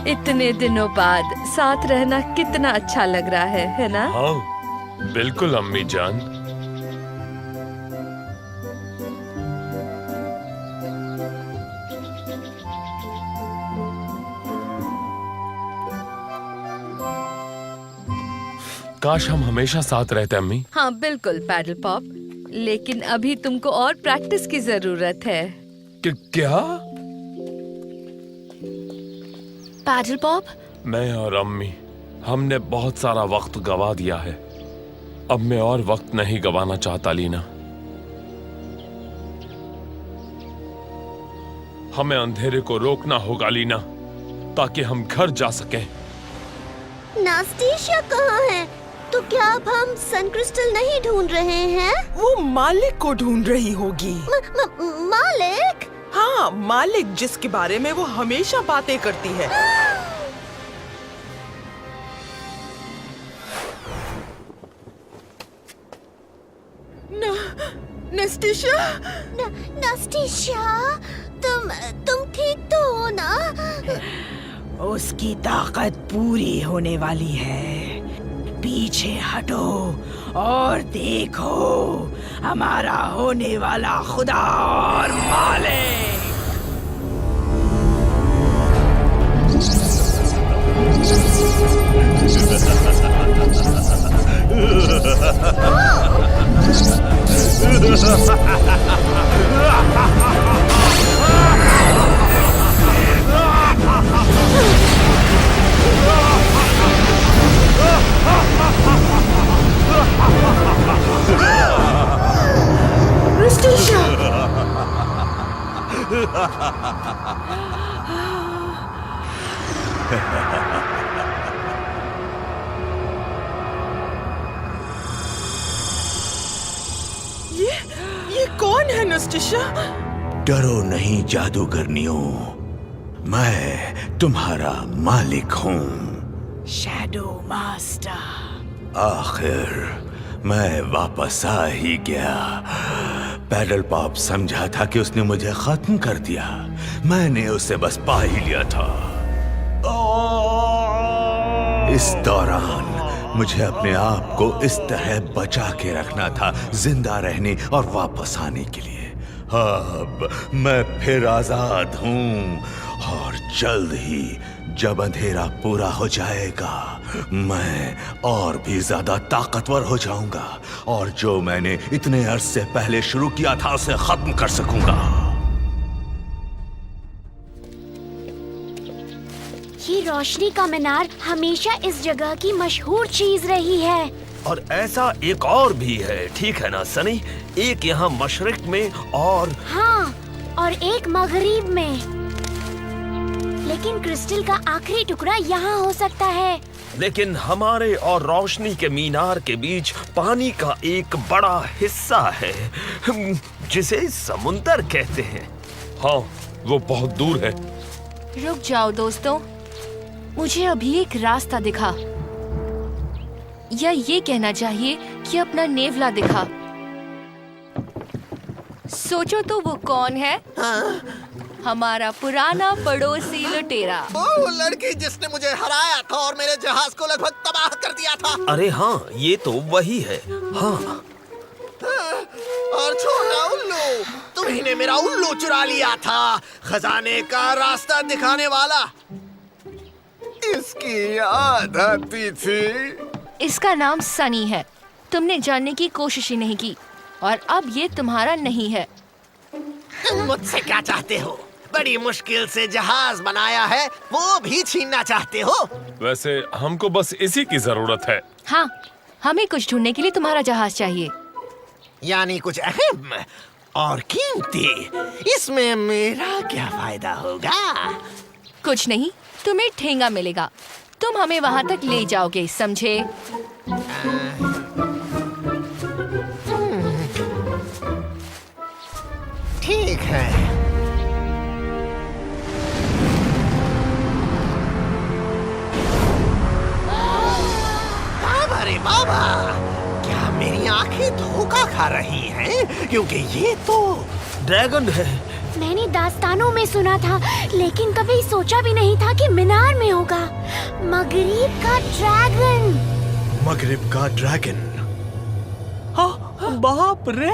इतने दिनों बाद साथ रहना कितना अच्छा लग रहा है ना? हाँ बिल्कुल अम्मी जान। काश हम हमेशा साथ रहते अम्मी। हाँ बिल्कुल पैडल पॉप, लेकिन अभी तुमको और प्रैक्टिस की जरूरत है। क्या? पैडल पॉप, मैं और अम्मी हमने बहुत सारा वक्त गवा दिया है। अब मैं और वक्त नहीं गवाना चाहता लीना। हमें अंधेरे को रोकना होगा लीना, ताकि हम घर जा सकें। नास्टेशिया कहाँ है? तो क्या अब हम सन क्रिस्टल नहीं ढूंढ रहे हैं? वो मालिक को ढूंढ रही होगी। मालिक? हाँ, मालिक जिसके बारे में वो हमेशा बातें करती है। नास्टेशिया? नास्टेशिया, तुम ठीक तो हो ना? उसकी ताकत पूरी होने वाली है। पीछे हटो और देखो हमारा होने वाला खुदा और मालिक। ये कौन है नास्टेशिया? डरो नहीं जादूगरनियों, मैं तुम्हारा मालिक हूँ। Shadow master. आखिर मैं वापस आ ही गया। पैडल पॉप समझा था कि उसने मुझे खत्म कर दिया। मैंने उसे बस पा ही लिया था। इस दौरान मुझे अपने आप को इस तरह बचा के रखना था, जिंदा रहने और वापस आने के लिए। अब मैं फिर आजाद हूँ और जल्द ही जब अंधेरा पूरा हो जाएगा मैं और भी ज्यादा ताकतवर हो जाऊंगा और जो मैंने इतने अरसे पहले शुरू किया था उसे खत्म कर सकूंगा। ये रोशनी का मीनार हमेशा इस जगह की मशहूर चीज रही है। और ऐसा एक और भी है, ठीक है ना सनी? एक यहाँ मशरिक में और हाँ, और एक मगरिब में। लेकिन क्रिस्टल का आखिरी टुकड़ा यहाँ हो सकता है। लेकिन हमारे और रोशनी के मीनार के बीच पानी का एक बड़ा हिस्सा है जिसे समुंदर कहते हैं। हाँ, वो बहुत दूर है। रुक जाओ दोस्तों, मुझे अभी एक रास्ता दिखा, या ये कहना चाहिए कि अपना नेवला दिखा। सोचो तो वो कौन है? हमारा पुराना पड़ोसी लुटेरा। वो लड़की जिसने मुझे हराया था और मेरे जहाज को लगभग तबाह कर दिया था। अरे हाँ, ये तो वही है। हाँ। और छोटा उल्लू, तुम्ही ने मेरा उल्लू चुरा लिया था, खजाने का रास्ता दिखाने वाला। इसकी याद आती थी। इसका नाम सनी है। तुमने जानने की कोशिश ही नहीं की और अब ये तुम्हारा नहीं है। मुझसे क्या चाहते हो? बड़ी मुश्किल से जहाज बनाया है, वो भी छीनना चाहते हो? वैसे हमको बस इसी की जरूरत है। हाँ, हमें कुछ ढूंढने के लिए तुम्हारा जहाज चाहिए। यानी कुछ अहम और कीमती। इसमें मेरा क्या फायदा होगा? कुछ नहीं, तुम्हें ठेंगा मिलेगा। तुम हमें वहाँ तक ले जाओगे, समझे? ठीक है। बाबा रे बाबा, क्या मेरी आंखें धोखा खा रही हैं? क्योंकि ये तो ड्रैगन है। मैंने दास्तानों में सुना था, लेकिन कभी सोचा भी नहीं था कि मीनार में होगा। मगरिब का ड्रैगन। मगरिब का ड्रैगन। बाप रे।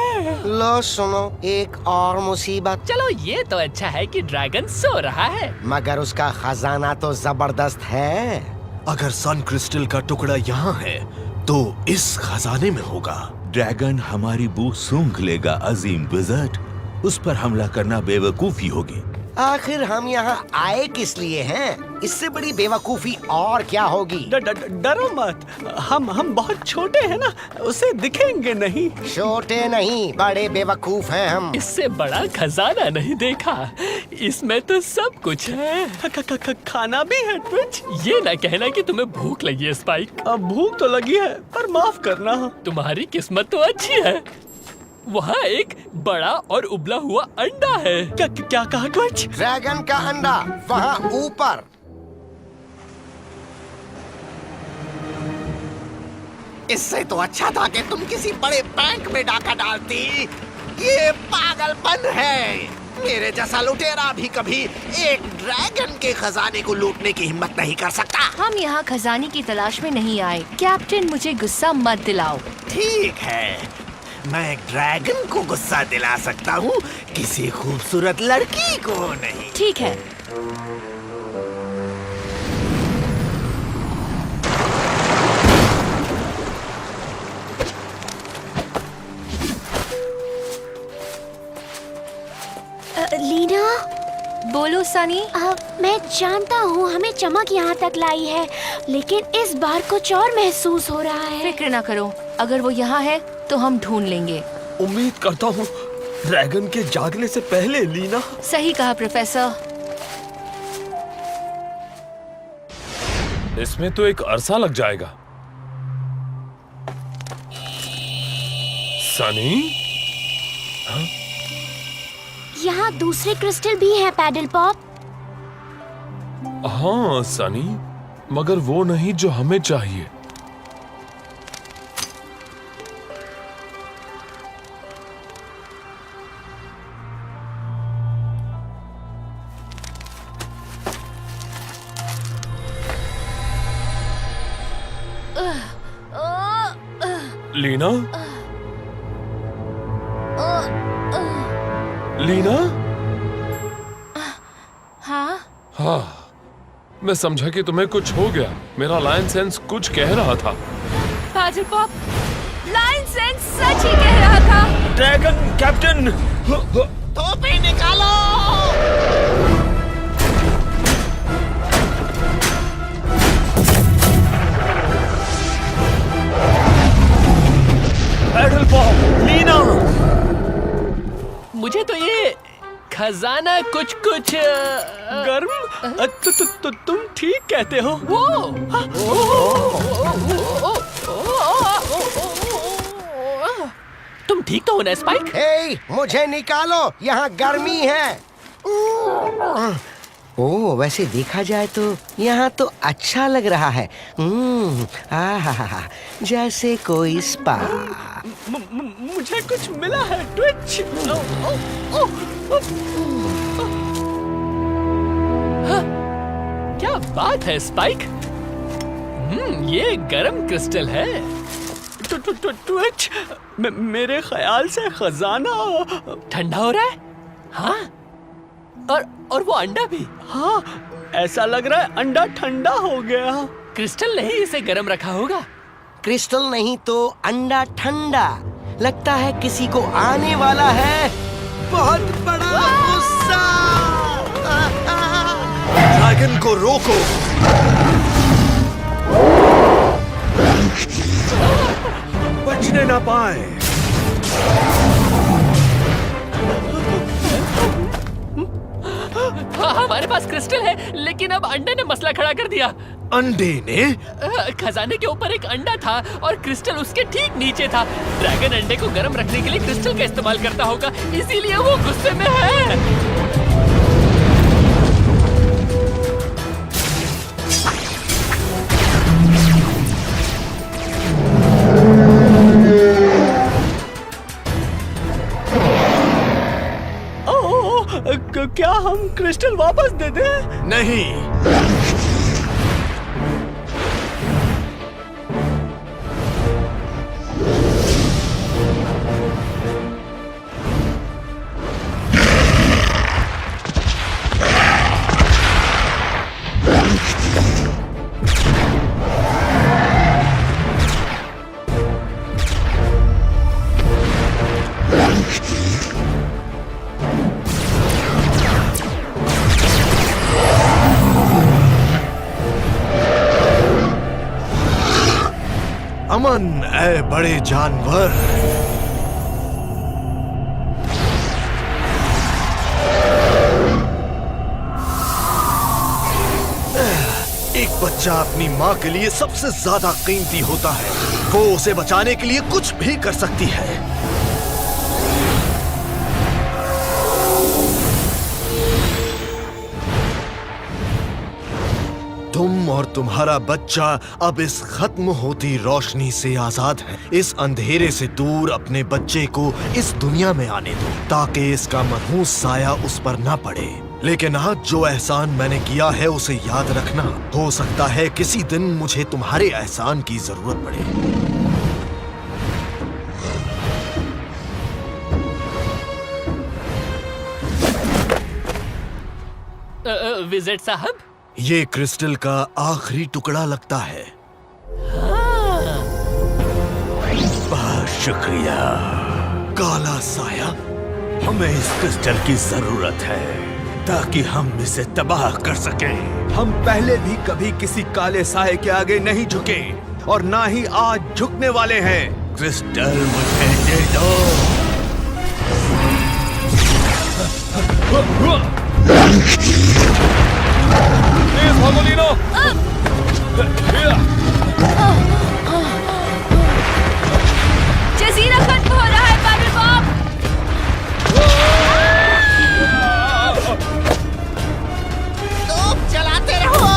लो सुनो, एक और मुसीबत। चलो ये तो अच्छा है कि ड्रैगन सो रहा है, मगर उसका खजाना तो जबरदस्त है। अगर सन क्रिस्टल का टुकड़ा यहाँ है तो इस खजाने में होगा। ड्रैगन हमारी बूथ सूंघ लेगा अजीम विज़र्ड। उस पर हमला करना बेवकूफी होगी। आखिर हम यहाँ आए किस लिए हैं? इससे बड़ी बेवकूफी और क्या होगी? डरो मत, हम बहुत छोटे हैं ना, उसे दिखेंगे नहीं। छोटे नहीं, बड़े बेवकूफ हैं हम। इससे बड़ा खजाना नहीं देखा, इसमें तो सब कुछ है। खाना भी है ट्विच। ये ना कहना कि तुम्हें भूख लगी है स्पाइक। अब भूख तो लगी है, पर माफ करना। तुम्हारी किस्मत तो अच्छी है, वहाँ एक बड़ा और उबला हुआ अंडा है। क्या कहा ट्विच? ड्रैगन का अंडा वहाँ ऊपर। इससे तो अच्छा था कि तुम किसी बड़े बैंक में डाका डालती। ये पागलपन है। मेरे जैसा लुटेरा भी कभी एक ड्रैगन के खजाने को लूटने की हिम्मत नहीं कर सकता। हम यहाँ खजाने की तलाश में नहीं आए। कैप्टन, मुझे गुस्सा मत दिलाओ। ठीक है, मैं एक ड्रैगन को गुस्सा दिला सकता हूँ, किसी खूबसूरत लड़की को नहीं। ठीक है। लीना। बोलो सनी। मैं जानता हूँ हमें चमक यहाँ तक लाई है, लेकिन इस बार कुछ और महसूस हो रहा है। फिक्र ना करो, अगर वो यहाँ है तो हम ढूंढ लेंगे। उम्मीद करता हूँ ड्रैगन के जागने से पहले, लीना। सही कहा प्रोफेसर। इसमें तो एक अरसा लग जाएगा। सनी? यहाँ दूसरे क्रिस्टल भी हैं, पैडल पॉप। हाँ सनी, मगर वो नहीं जो हमें चाहिए। लीना? लीना? हाँ? हाँ, मैं समझा कि तुम्हें कुछ हो गया। मेरा लायन सेंस कुछ कह रहा था। पैडल पॉप, लायन सेंस सच ही कह रहा था। Dragon captain. टोपी निकालो। Paddle pop, Lina. मुझे तो ये खजाना कुछ गर्म। तुम ठीक कहते हो। तुम ठीक तो हो ना स्पाइक? हे, मुझे निकालो, यहाँ गर्मी है। ओ, वैसे देखा जाए तो यहाँ तो अच्छा लग रहा है। जैसे कोई स्पा। मुझे कुछ मिला है ट्विच। क्या बात है स्पाइक? ये गरम क्रिस्टल है। ट्विच, मेरे ख्याल से खजाना ठंडा हो रहा है। हाँ, और वो अंडा भी। हाँ, ऐसा लग रहा है अंडा ठंडा हो गया। क्रिस्टल नहीं इसे गर्म रखा होगा। क्रिस्टल नहीं तो अंडा ठंडा। लगता है किसी को आने वाला है बहुत बड़ा गुस्सा। ड्रैगन को रोको। बचने ना पाए। हाँ, हमारे पास क्रिस्टल है, लेकिन अब अंडे ने मसला खड़ा कर दिया। अंडे ने? खजाने के ऊपर एक अंडा था और क्रिस्टल उसके ठीक नीचे था। ड्रैगन अंडे को गर्म रखने के लिए क्रिस्टल का इस्तेमाल करता होगा, इसीलिए वो गुस्से में है। क्या हम क्रिस्टल वापस दे दें? नहीं। अमन ऐ बड़े जानवर। एक बच्चा अपनी माँ के लिए सबसे ज्यादा कीमती होता है। वो उसे बचाने के लिए कुछ भी कर सकती है। तुम और तुम्हारा बच्चा अब इस खत्म होती रोशनी से आजाद है। इस अंधेरे से दूर अपने बच्चे को इस दुनिया में आने दो ताकि इसका मनहूस साया उस पर ना पड़े। लेकिन आज जो एहसान मैंने किया है उसे याद रखना। हो सकता है किसी दिन मुझे तुम्हारे एहसान की जरूरत पड़े। विजिट साहब, ये क्रिस्टल का आखिरी टुकड़ा लगता है। बहुत शुक्रिया। काला साया, हमें इस क्रिस्टल की जरूरत है ताकि हम इसे तबाह कर सकें। हम पहले भी कभी किसी काले साए के आगे नहीं झुके और ना ही आज झुकने वाले हैं। क्रिस्टल मुझे दे दो। जजीरा खत्म हो रहा है बैटल बॉम्ब। तुम चलाते रहो।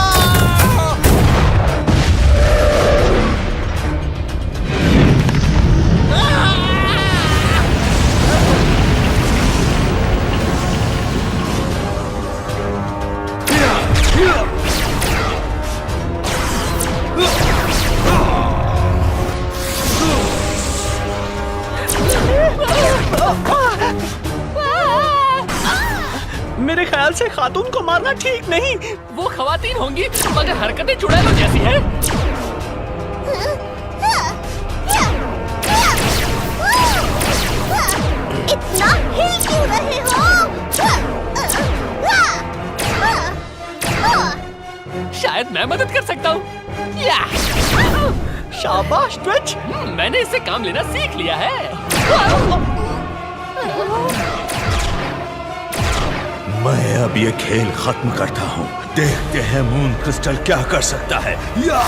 मेरे ख्याल से खातून को मारना ठीक नहीं। वो खवातीन होंगी मगर हरकतें चुड़ैलों जैसी है। इतना हिल क्यों रहे हो? शायद मैं मदद कर सकता हूँ। शाबाश ट्विच। मैंने इससे काम लेना सीख लिया है। मैं अब ये खेल खत्म करता हूँ। देखते हैं मून क्रिस्टल क्या कर सकता है। या!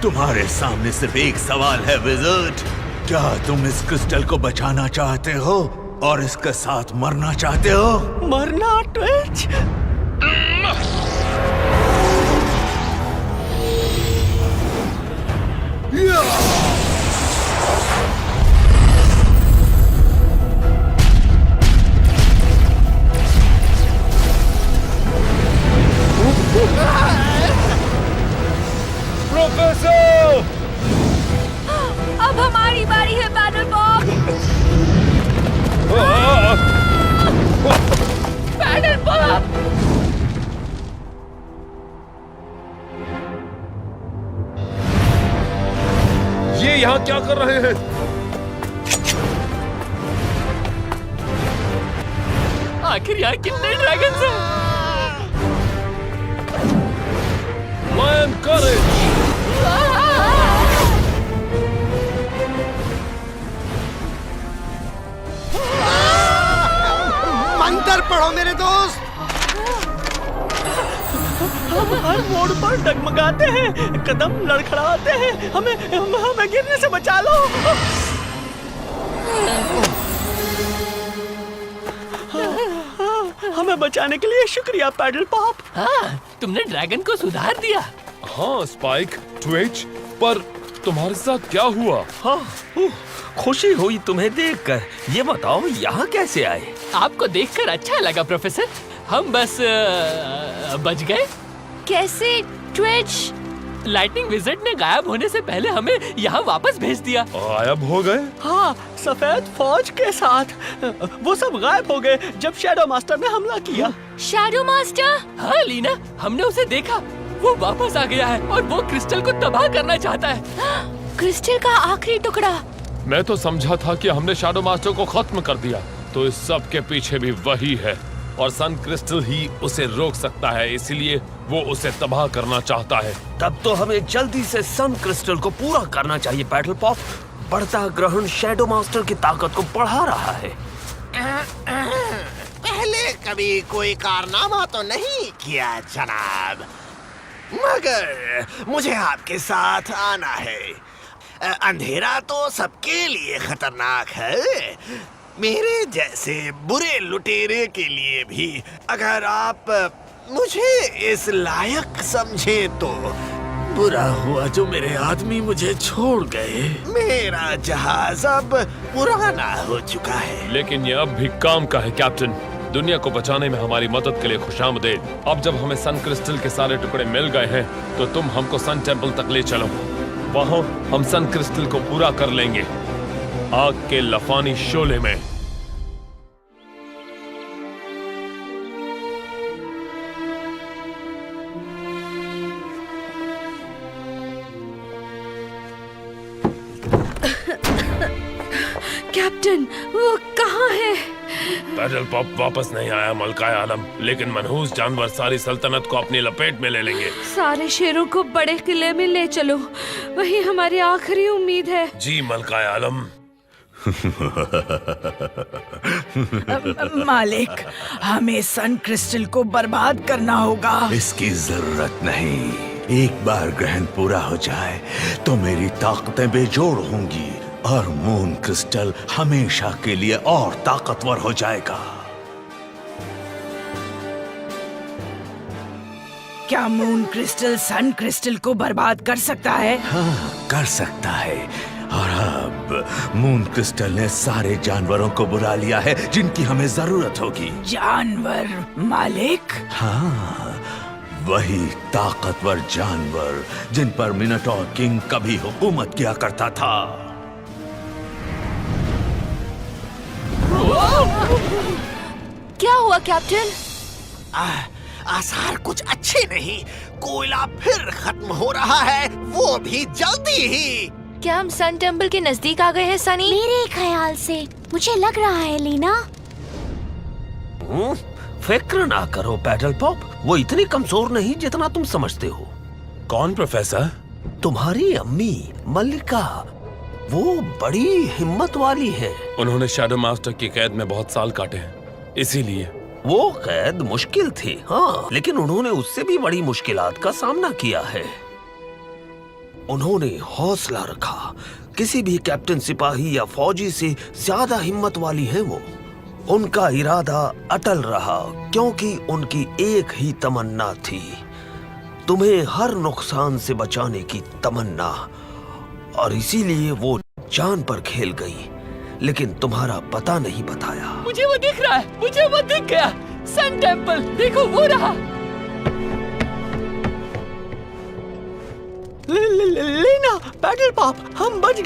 तुम्हारे सामने सिर्फ एक सवाल है विज़र्ड। क्या तुम इस क्रिस्टल को बचाना चाहते हो और इसके साथ मरना चाहते हो? मरना ट्विच? प्रोफेसर! अब हमारी बारी है बैटल बॉम्ब। Battle bomb! ये यहाँ क्या कर रहे हैं? आखिर यहाँ कितने ड्रैगन्स हैं? Lion courage! कर पड़ो मेरे दोस्त। हम हर मोड़ पर डगमगाते हैं, कदम लड़खड़ाते हैं। हमें गिरने से बचा लो। हमें बचाने के लिए शुक्रिया पैडल पॉप। हाँ, तुमने ड्रैगन को सुधार दिया। हाँ स्पाइक, ट्विच, पर तुम्हारे साथ क्या हुआ? हाँ, खुशी हुई तुम्हें देखकर। ये बताओ यहाँ कैसे आए? आपको देखकर अच्छा लगा प्रोफेसर। हम बस बच गए। कैसे ट्विच? लाइटनिंग विज़र्ड ने गायब होने से पहले हमें यहाँ वापस भेज दिया। गायब हो गए? हाँ, सफेद फौज के साथ। वो सब गायब हो गए जब शैडो मास्टर ने हमला किया। Shadow master? हाँ लीना, हमने उसे देखा। वो वापस आ गया है और वो क्रिस्टल को तबाह करना चाहता है। क्रिस्टल का आखिरी टुकड़ा। मैं तो समझा था कि हमने शैडो मास्टर को खत्म कर दिया, तो इस सब के पीछे भी वही है और सन क्रिस्टल ही उसे रोक सकता है, इसीलिए वो उसे तबाह करना चाहता है। तब तो हमें जल्दी से सन क्रिस्टल को पूरा करना चाहिए पैडल पॉप। बढ़ता ग्रहण शैडो मास्टर की ताकत को बढ़ा रहा है। पहले कभी कोई कारनामा तो नहीं किया जनाब, मगर मुझे आपके साथ आना है। अंधेरा तो सबके लिए खतरनाक है, मेरे जैसे बुरे लुटेरे के लिए भी। अगर आप मुझे इस लायक समझे तो बुरा हुआ जो मेरे आदमी मुझे छोड़ गए। मेरा जहाज अब पुराना हो चुका है। लेकिन ये अब भी काम का है कैप्टन। दुनिया को बचाने में हमारी मदद के लिए खुशामदीद। अब जब हमें सन क्रिस्टल के सारे टुकड़े मिल गए हैं, तो तुम हमको सन टेम्पल तक ले चलो। वहाँ हम सन क्रिस्टल को पूरा कर लेंगे, आग के लफानी शोले में। कैप्टन, वो कहाँ है? पैडल पॉप वापस नहीं आया मलकाए आलम, लेकिन मनहूस जानवर सारी सल्तनत को अपनी लपेट में ले लेंगे। सारे शेरों को बड़े किले में ले चलो, वही हमारी आखिरी उम्मीद है। जी मलकाए आलम। मालिक, हमें सन क्रिस्टल को बर्बाद करना होगा। इसकी जरूरत नहीं। एक बार ग्रहण पूरा हो जाए तो मेरी ताकतें बेजोड़ होंगी और मून क्रिस्टल हमेशा के लिए और ताकतवर हो जाएगा। क्या मून क्रिस्टल सन क्रिस्टल को बर्बाद कर सकता है? हाँ, कर सकता है। और अब मून क्रिस्टल ने सारे जानवरों को बुला लिया है जिनकी हमें जरूरत होगी। जानवर मालिक? हाँ, वही ताकतवर जानवर जिन पर मिनोटॉर किंग कभी हुकूमत किया करता था। क्या हुआ कैप्टन? आसार कुछ अच्छे नहीं। कोयला फिर खत्म हो रहा है, वो भी जल्दी ही। क्या हम सन टेम्पल के नजदीक आ गए हैं सनी? मेरे ख्याल से मुझे लग रहा है लीना। फिक्र ना करो पैडल पॉप, वो इतनी कमजोर नहीं जितना तुम समझते हो। कौन प्रोफेसर? तुम्हारी अम्मी मल्लिका, वो बड़ी हिम्मत वाली है। उन्होंने शैडो मास्टर की कैद में बहुत साल काटे हैं, इसीलिए। वो कैद मुश्किल थी, हाँ, लेकिन उन्होंने उससे भी बड़ी मुश्किलात का सामना किया है। उन्होंने हौसला रखा। किसी भी कैप्टन, सिपाही या फौजी से ज्यादा हिम्मत वाली हैं वो। उनका इरादा अटल रहा क्योंकि उनकी एक ही तमन्ना थी, तुम्हें हर नुकसान से बचाने की तमन्ना। और इसीलिए वो जान पर खेल गई, लेकिन तुम्हारा पता नहीं बताया। मुझे वो दिख रहा है, मुझे वो दिख गया। सन टेम्पल, देखो वो रहा। लीना, पैडल पॉप, हम बच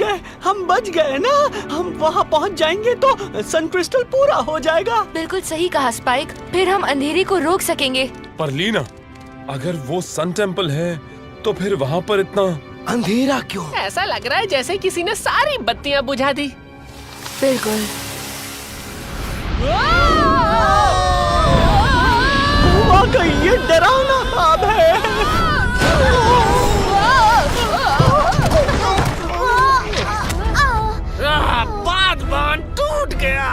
गए ना। हम वहाँ पहुँच जाएंगे तो सन क्रिस्टल पूरा हो जाएगा। बिल्कुल सही कहा स्पाइक, फिर हम अंधेरे को रोक सकेंगे। पर लीना, अगर वो सन टेम्पल है तो फिर वहाँ पर इतना अंधेरा क्यों? ऐसा लग रहा है जैसे किसी ने सारी बत्तियां बुझा दी। बिल्कुल। वाकई ये डरावना ख्वाब है। बादबान टूट गया।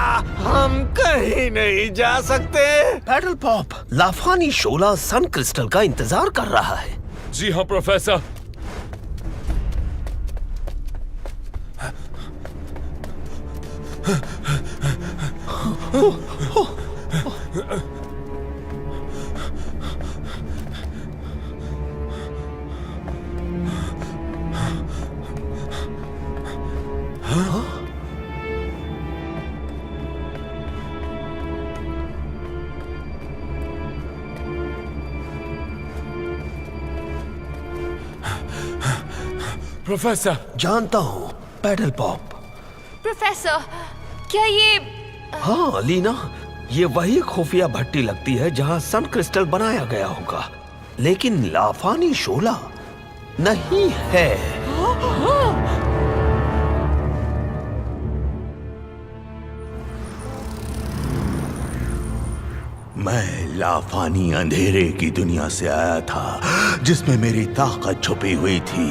हम कहीं नहीं जा सकते। पैडल पॉप, लाफानी शोला सन क्रिस्टल का इंतजार कर रहा है। जी हाँ प्रोफेसर। प्रोफेसर, जानता हूँ पैडल पॉप। प्रोफेसर, क्या ये हाँ लीना, ये वही खुफिया भट्टी लगती है जहाँ सन क्रिस्टल बनाया गया होगा, लेकिन लाफानी शोला नहीं है। मैं लाफानी अंधेरे की दुनिया से आया था जिसमें मेरी ताकत छुपी हुई थी।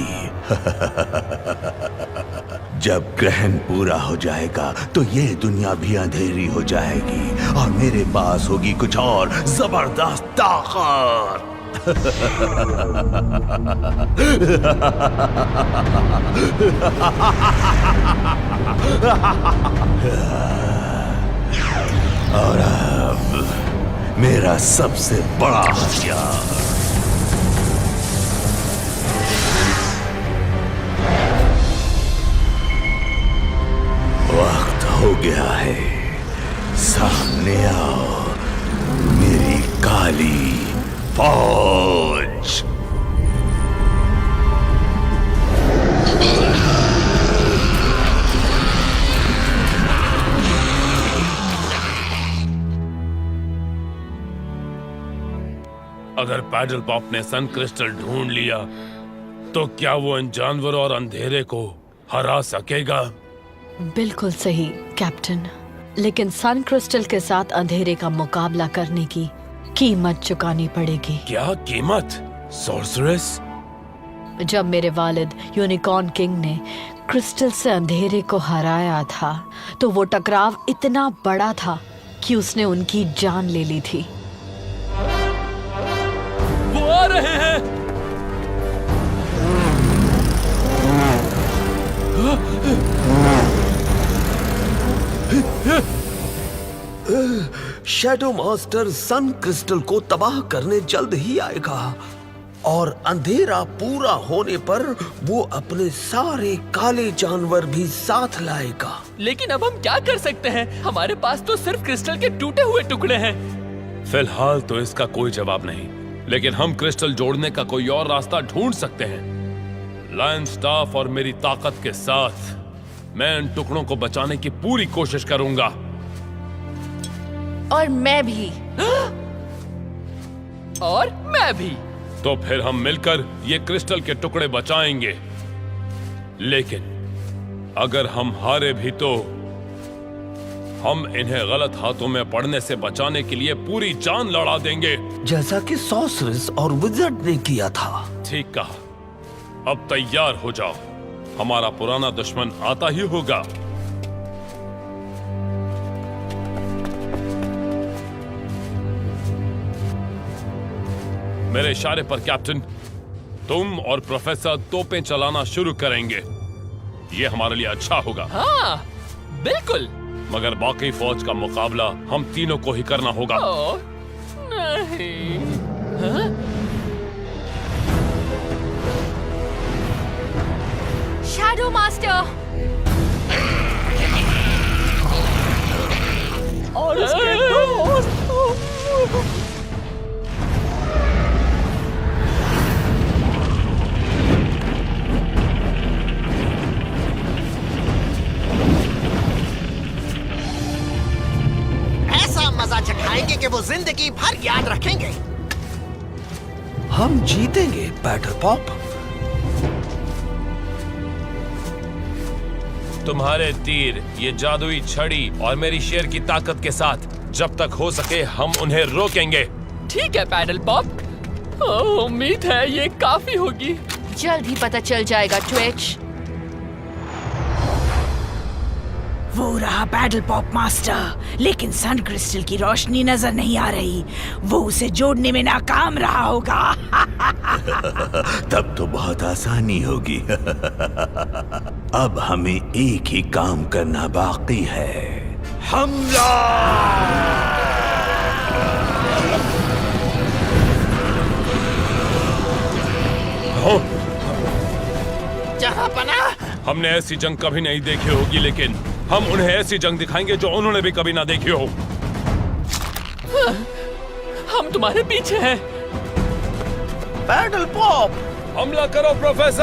जब ग्रहण पूरा हो जाएगा तो ये दुनिया भी अंधेरी हो जाएगी और मेरे पास होगी कुछ और जबरदस्त ताकत। और अब मेरा सबसे बड़ा हथियार, वक्त हो गया है। सामने आओ मेरी काली फौज। अगर पैडल पॉप ने सन क्रिस्टल ढूंढ लिया तो क्या वो इन जानवरों और अंधेरे को हरा सकेगा? बिल्कुल सही कैप्टन, लेकिन सन क्रिस्टल के साथ अंधेरे का मुकाबला करने की कीमत चुकानी पड़ेगी। क्या कीमत? सॉर्सरेस? जब मेरे वालिद यूनिकॉर्न किंग ने क्रिस्टल से अंधेरे को हराया था तो वो टकराव इतना बड़ा था कि उसने उनकी जान ले ली थी। वो आ रहे हैं। शैडो मास्टर सन क्रिस्टल को तबाह करने जल्द ही आएगा और अंधेरा पूरा होने पर वो अपने सारे काले जानवर भी साथ लाएगा। लेकिन अब हम क्या कर सकते हैं? हमारे पास तो सिर्फ क्रिस्टल के टूटे हुए टुकड़े हैं। फिलहाल तो इसका कोई जवाब नहीं, लेकिन हम क्रिस्टल जोड़ने का कोई और रास्ता ढूंढ सकते हैं। लायन स्टाफ और मेरी ताकत के साथ मैं इन टुकड़ों को बचाने की पूरी कोशिश करूंगा। और मैं भी। और मैं भी। तो फिर हम मिलकर ये क्रिस्टल के टुकड़े बचाएंगे। लेकिन अगर हम हारे भी तो हम इन्हें गलत हाथों में पड़ने से बचाने के लिए पूरी जान लड़ा देंगे, जैसा कि सॉर्सरेस और विज़र्ड ने किया था। ठीक कहा। अब तैयार हो जाओ, हमारा पुराना दुश्मन आता ही होगा। मेरे इशारे पर कैप्टन, तुम और प्रोफेसर तोपें चलाना शुरू करेंगे। ये हमारे लिए अच्छा होगा। हाँ, बिल्कुल। मगर बाकी फौज का मुकाबला हम तीनों को ही करना होगा। नहीं। हाँ? शैडो मास्टर और उसके दोस्त। ऐसा मजा चखाएंगे कि वो जिंदगी भर याद रखेंगे। हम जीतेंगे पैडल पॉप। तुम्हारे तीर, ये जादुई छड़ी और मेरी शेर की ताकत के साथ जब तक हो सके हम उन्हें रोकेंगे। ठीक है पैडल पॉप, उम्मीद है ये काफी होगी। जल्द ही पता चल जाएगा ट्विच। वो रहा बैटल पॉप मास्टर, लेकिन सन क्रिस्टल की रोशनी नजर नहीं आ रही। वो उसे जोड़ने में नाकाम रहा होगा। तब तो बहुत आसानी होगी। अब हमें एक ही काम करना बाकी है, हमला। जहांपना, हमने ऐसी जंग कभी नहीं देखी होगी, लेकिन हम उन्हें ऐसी जंग दिखाएंगे जो उन्होंने भी कभी ना देखी हो। हम तुम्हारे पीछे हैं। बैटल पॉप, हमला करो प्रोफेसर।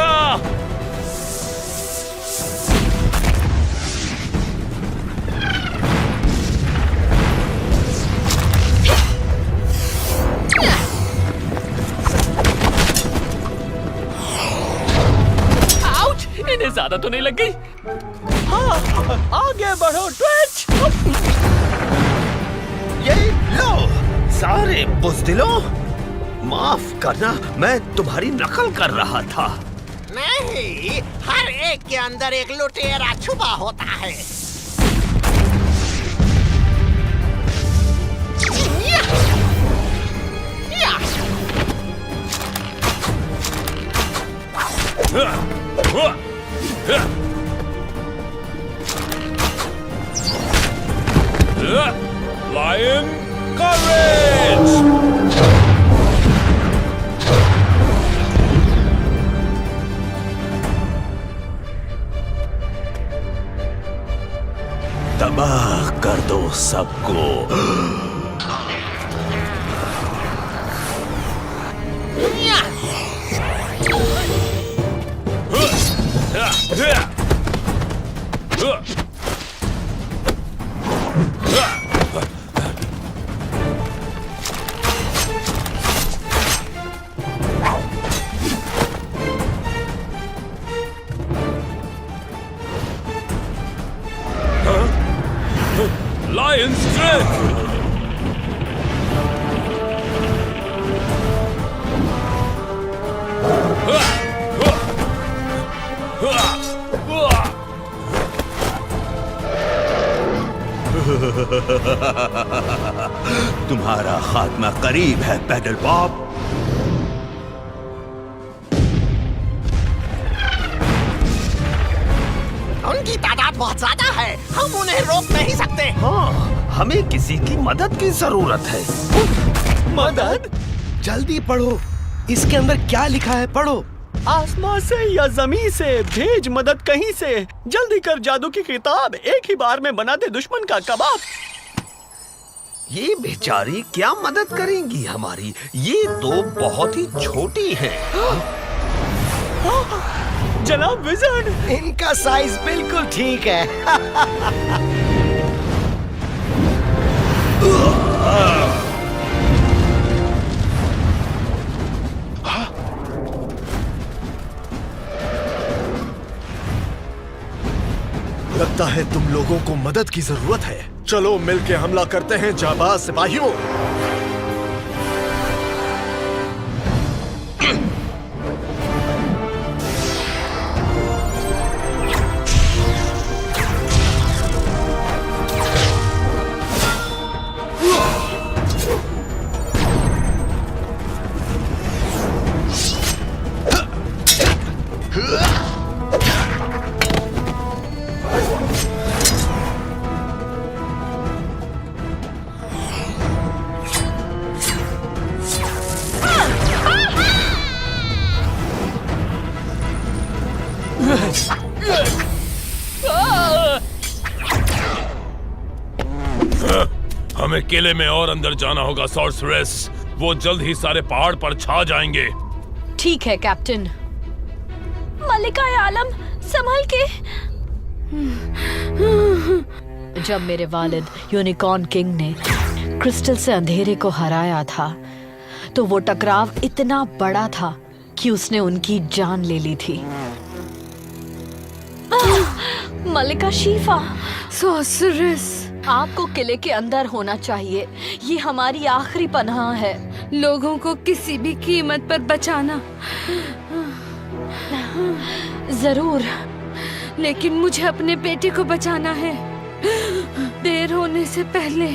आउच! इन्हें ज्यादा तो नहीं लग गई? हाँ, आगे बढ़ो ट्विच। ये लो सारे बुज़दिलों, माफ करना, मैं तुम्हारी नकल कर रहा था। नहीं, हर एक के अंदर एक लुटेरा छुपा होता है। Lion courage! तबाह कर दो सबको। Lion strength! तुम्हारा खात्मा करीब है बैटल पॉप। उनकी तादाद बहुत ज्यादा है, हम उन्हें रोक नहीं सकते। हाँ, हमें किसी की मदद की जरूरत है। मदद? जल्दी पढ़ो, इसके अंदर क्या लिखा है, पढ़ो। आसमान से या जमीन से भेज मदद कहीं से, जल्दी कर जादू की किताब, एक ही बार में बना दे दुश्मन का कबाब। ये बेचारी क्या मदद करेंगी हमारी? ये तो बहुत ही छोटी है। जनाब विज़र्ड, इनका साइज बिल्कुल ठीक है। लगता है तुम लोगों को मदद की जरूरत है। चलो मिलके हमला करते हैं जाबाज सिपाहियों। हमें किले में और अंदर जाना होगा सॉर्सरेस। वो जल्द ही सारे पहाड़ पर छा जाएंगे। ठीक है कैप्टन। मलिका आलम, संभल के। जब मेरे वालिद यूनिकॉर्न किंग ने क्रिस्टल से अंधेरे को हराया था, तो वो टकराव इतना बड़ा था कि उसने उनकी जान ले ली थी। मलिका शीफा, सॉर्सरेस, आपको किले के अंदर होना चाहिए। ये हमारी आखिरी पनाह है। लोगों को किसी भी कीमत पर बचाना। जरूर, लेकिन मुझे अपने बेटे को बचाना है। देर होने से पहले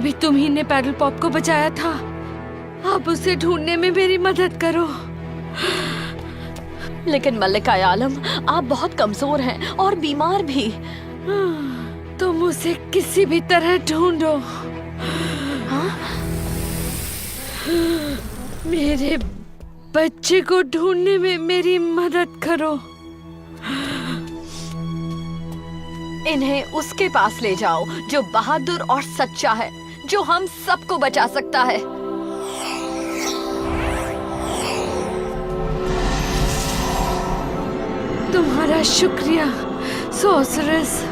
भी तुम ही ने पैडल पॉप को बचाया था। अब उसे ढूंढने में मेरी मदद करो। लेकिन मल्लिका आलम, आप बहुत कमजोर हैं और बीमार भी। तुम उसे किसी भी तरह ढूंढो। मेरे बच्चे को ढूंढने में मेरी मदद करो। इन्हें उसके पास ले जाओ जो बहादुर और सच्चा है, जो हम सबको बचा सकता है। तुम्हारा शुक्रिया सॉर्सरस।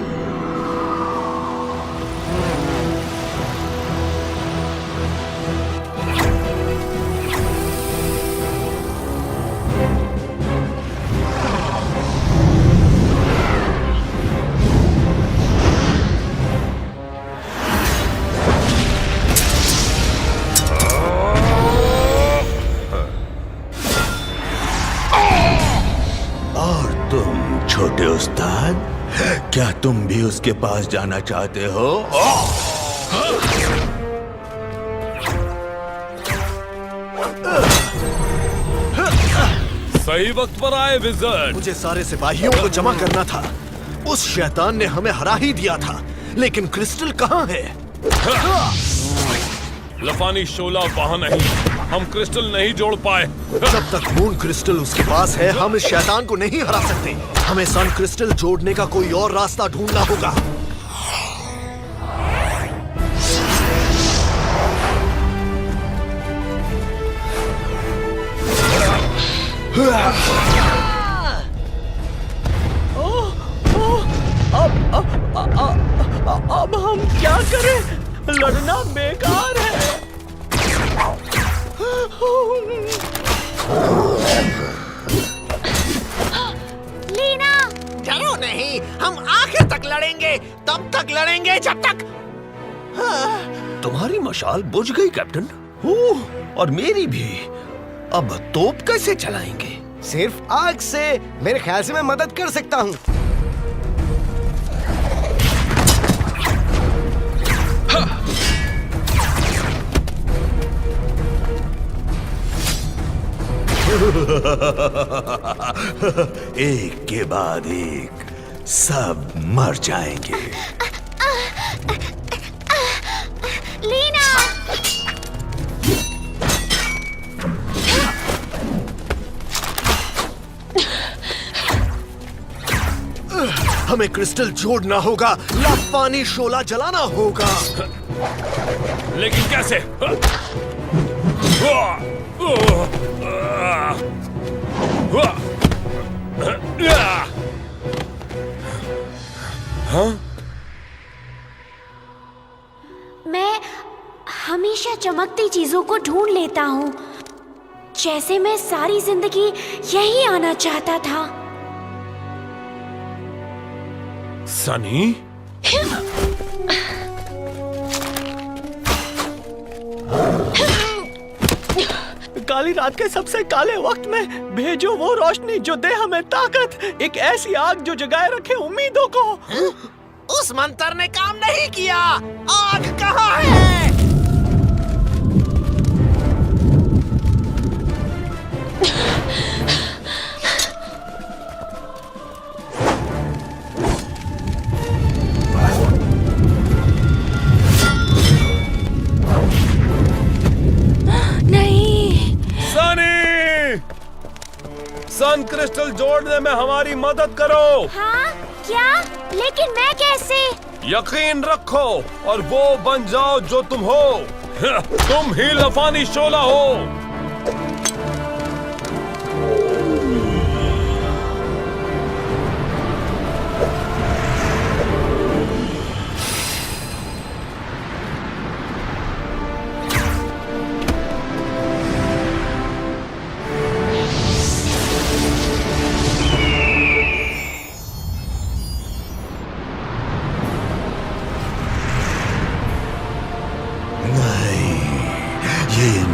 छोटे उस्ताद, क्या तुम भी उसके पास जाना चाहते हो? सही वक्त पर आए विज़र्ड। मुझे सारे सिपाहियों को जमा करना था। उस शैतान ने हमें हरा ही दिया था, लेकिन क्रिस्टल कहाँ है? लफानी शोला वहाँ नहीं, हम क्रिस्टल नहीं जोड़ पाए। जब तक मून क्रिस्टल उसके पास है, हम इस शैतान को नहीं हरा सकते। हमें सन क्रिस्टल जोड़ने का कोई और रास्ता ढूंढना होगा। अब हम क्या करें? लड़ना बेकार है। लीना! डरो नहीं, हम आखिर तक लड़ेंगे। तब तक लड़ेंगे जब तक। तुम्हारी मशाल बुझ गई कैप्टन। ओह, और मेरी भी। अब तोप कैसे चलाएंगे? सिर्फ आग से। मेरे ख्याल से मैं मदद कर सकता हूँ। एक के बाद एक सब मर जाएंगे। लीना! हमें क्रिस्टल जोड़ना होगा, लफानी शोला जलाना होगा। लेकिन कैसे? हाँ? मैं हमेशा चमकती चीजों को ढूंढ लेता हूँ, जैसे मैं सारी जिंदगी यही आना चाहता था। सनी? काली रात के सबसे काले वक्त में भेजो वो रोशनी जो दे हमें ताकत, एक ऐसी आग जो जगाए रखे उम्मीदों को। उस मंत्र ने काम नहीं किया। आग कहाँ है? सन क्रिस्टल जोड़ने में हमारी मदद करो। हाँ? क्या? लेकिन मैं कैसे? यकीन रखो और वो बन जाओ जो तुम हो। तुम ही लफानी शोला हो।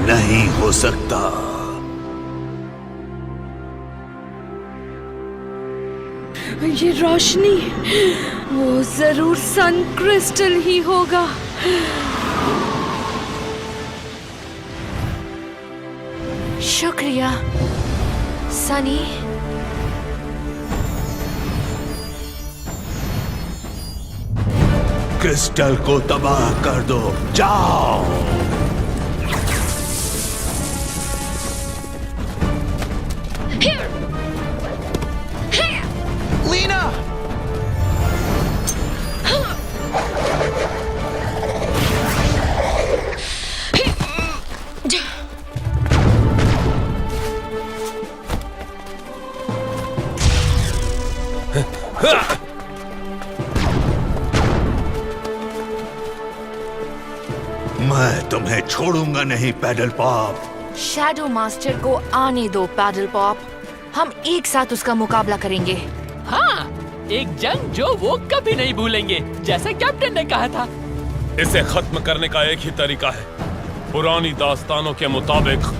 नहीं हो सकता। ये रोशनी, वो जरूर सन क्रिस्टल ही होगा। शुक्रिया सनी। क्रिस्टल को तबाह कर दो, जाओ। लीना! मैं तुम्हें छोड़ूंगा नहीं पैडल पॉप। शैडो मास्टर को आने दो पैडल पॉप, हम एक साथ उसका मुकाबला करेंगे। हाँ, एक जंग जो वो कभी नहीं भूलेंगे, जैसे कैप्टन ने कहा था। इसे खत्म करने का एक ही तरीका है, पुरानी दास्तानों के मुताबिक।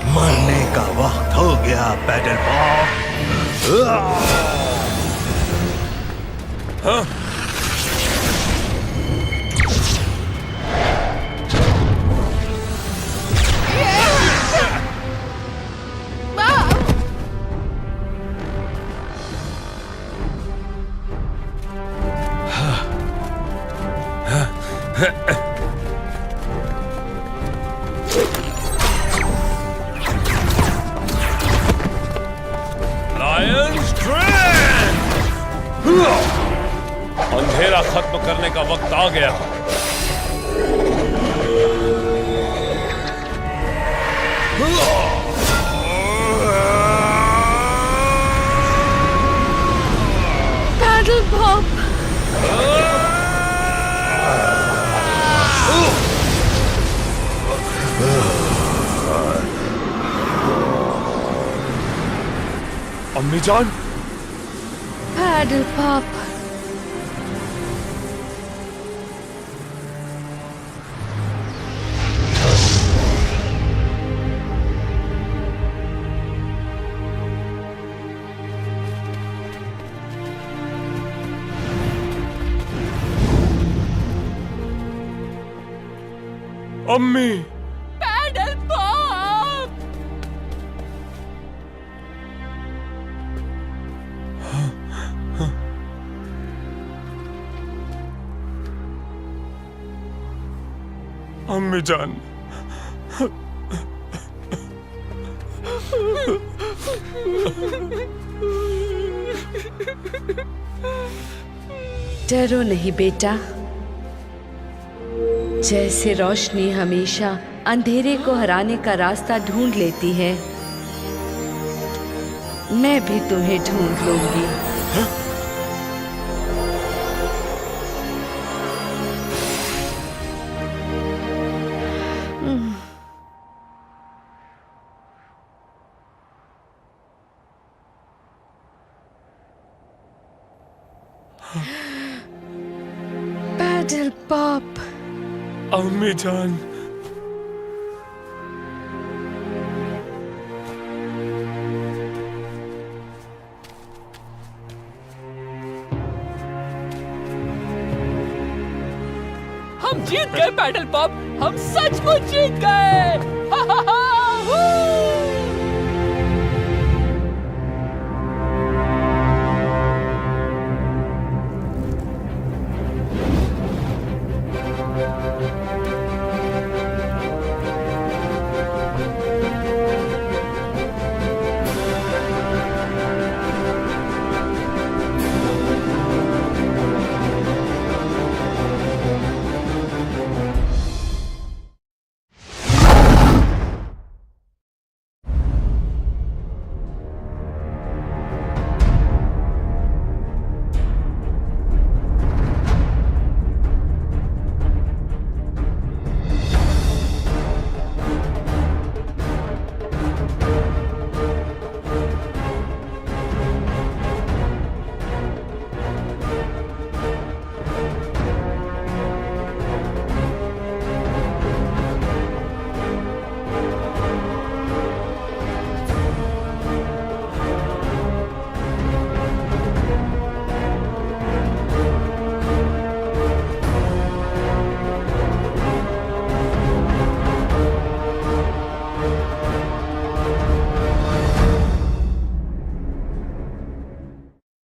मरने का वक्त हो गया पैडल पॉप। अंधेरा खत्म करने का वक्त आ गया। पैडल पॉप, अम्मी जान, पैडल पॉप। अम्मी, पैडल पॉप! अम्मी जान, डरो नहीं बेटा, जैसे रोशनी हमेशा अंधेरे को हराने का रास्ता ढूंढ लेती है, मैं भी तुम्हें ढूंढ लूंगी। पैडल पॉप, अम्मी जान, हम जीत गए पैडल पॉप, हम सचमुच जीत गए।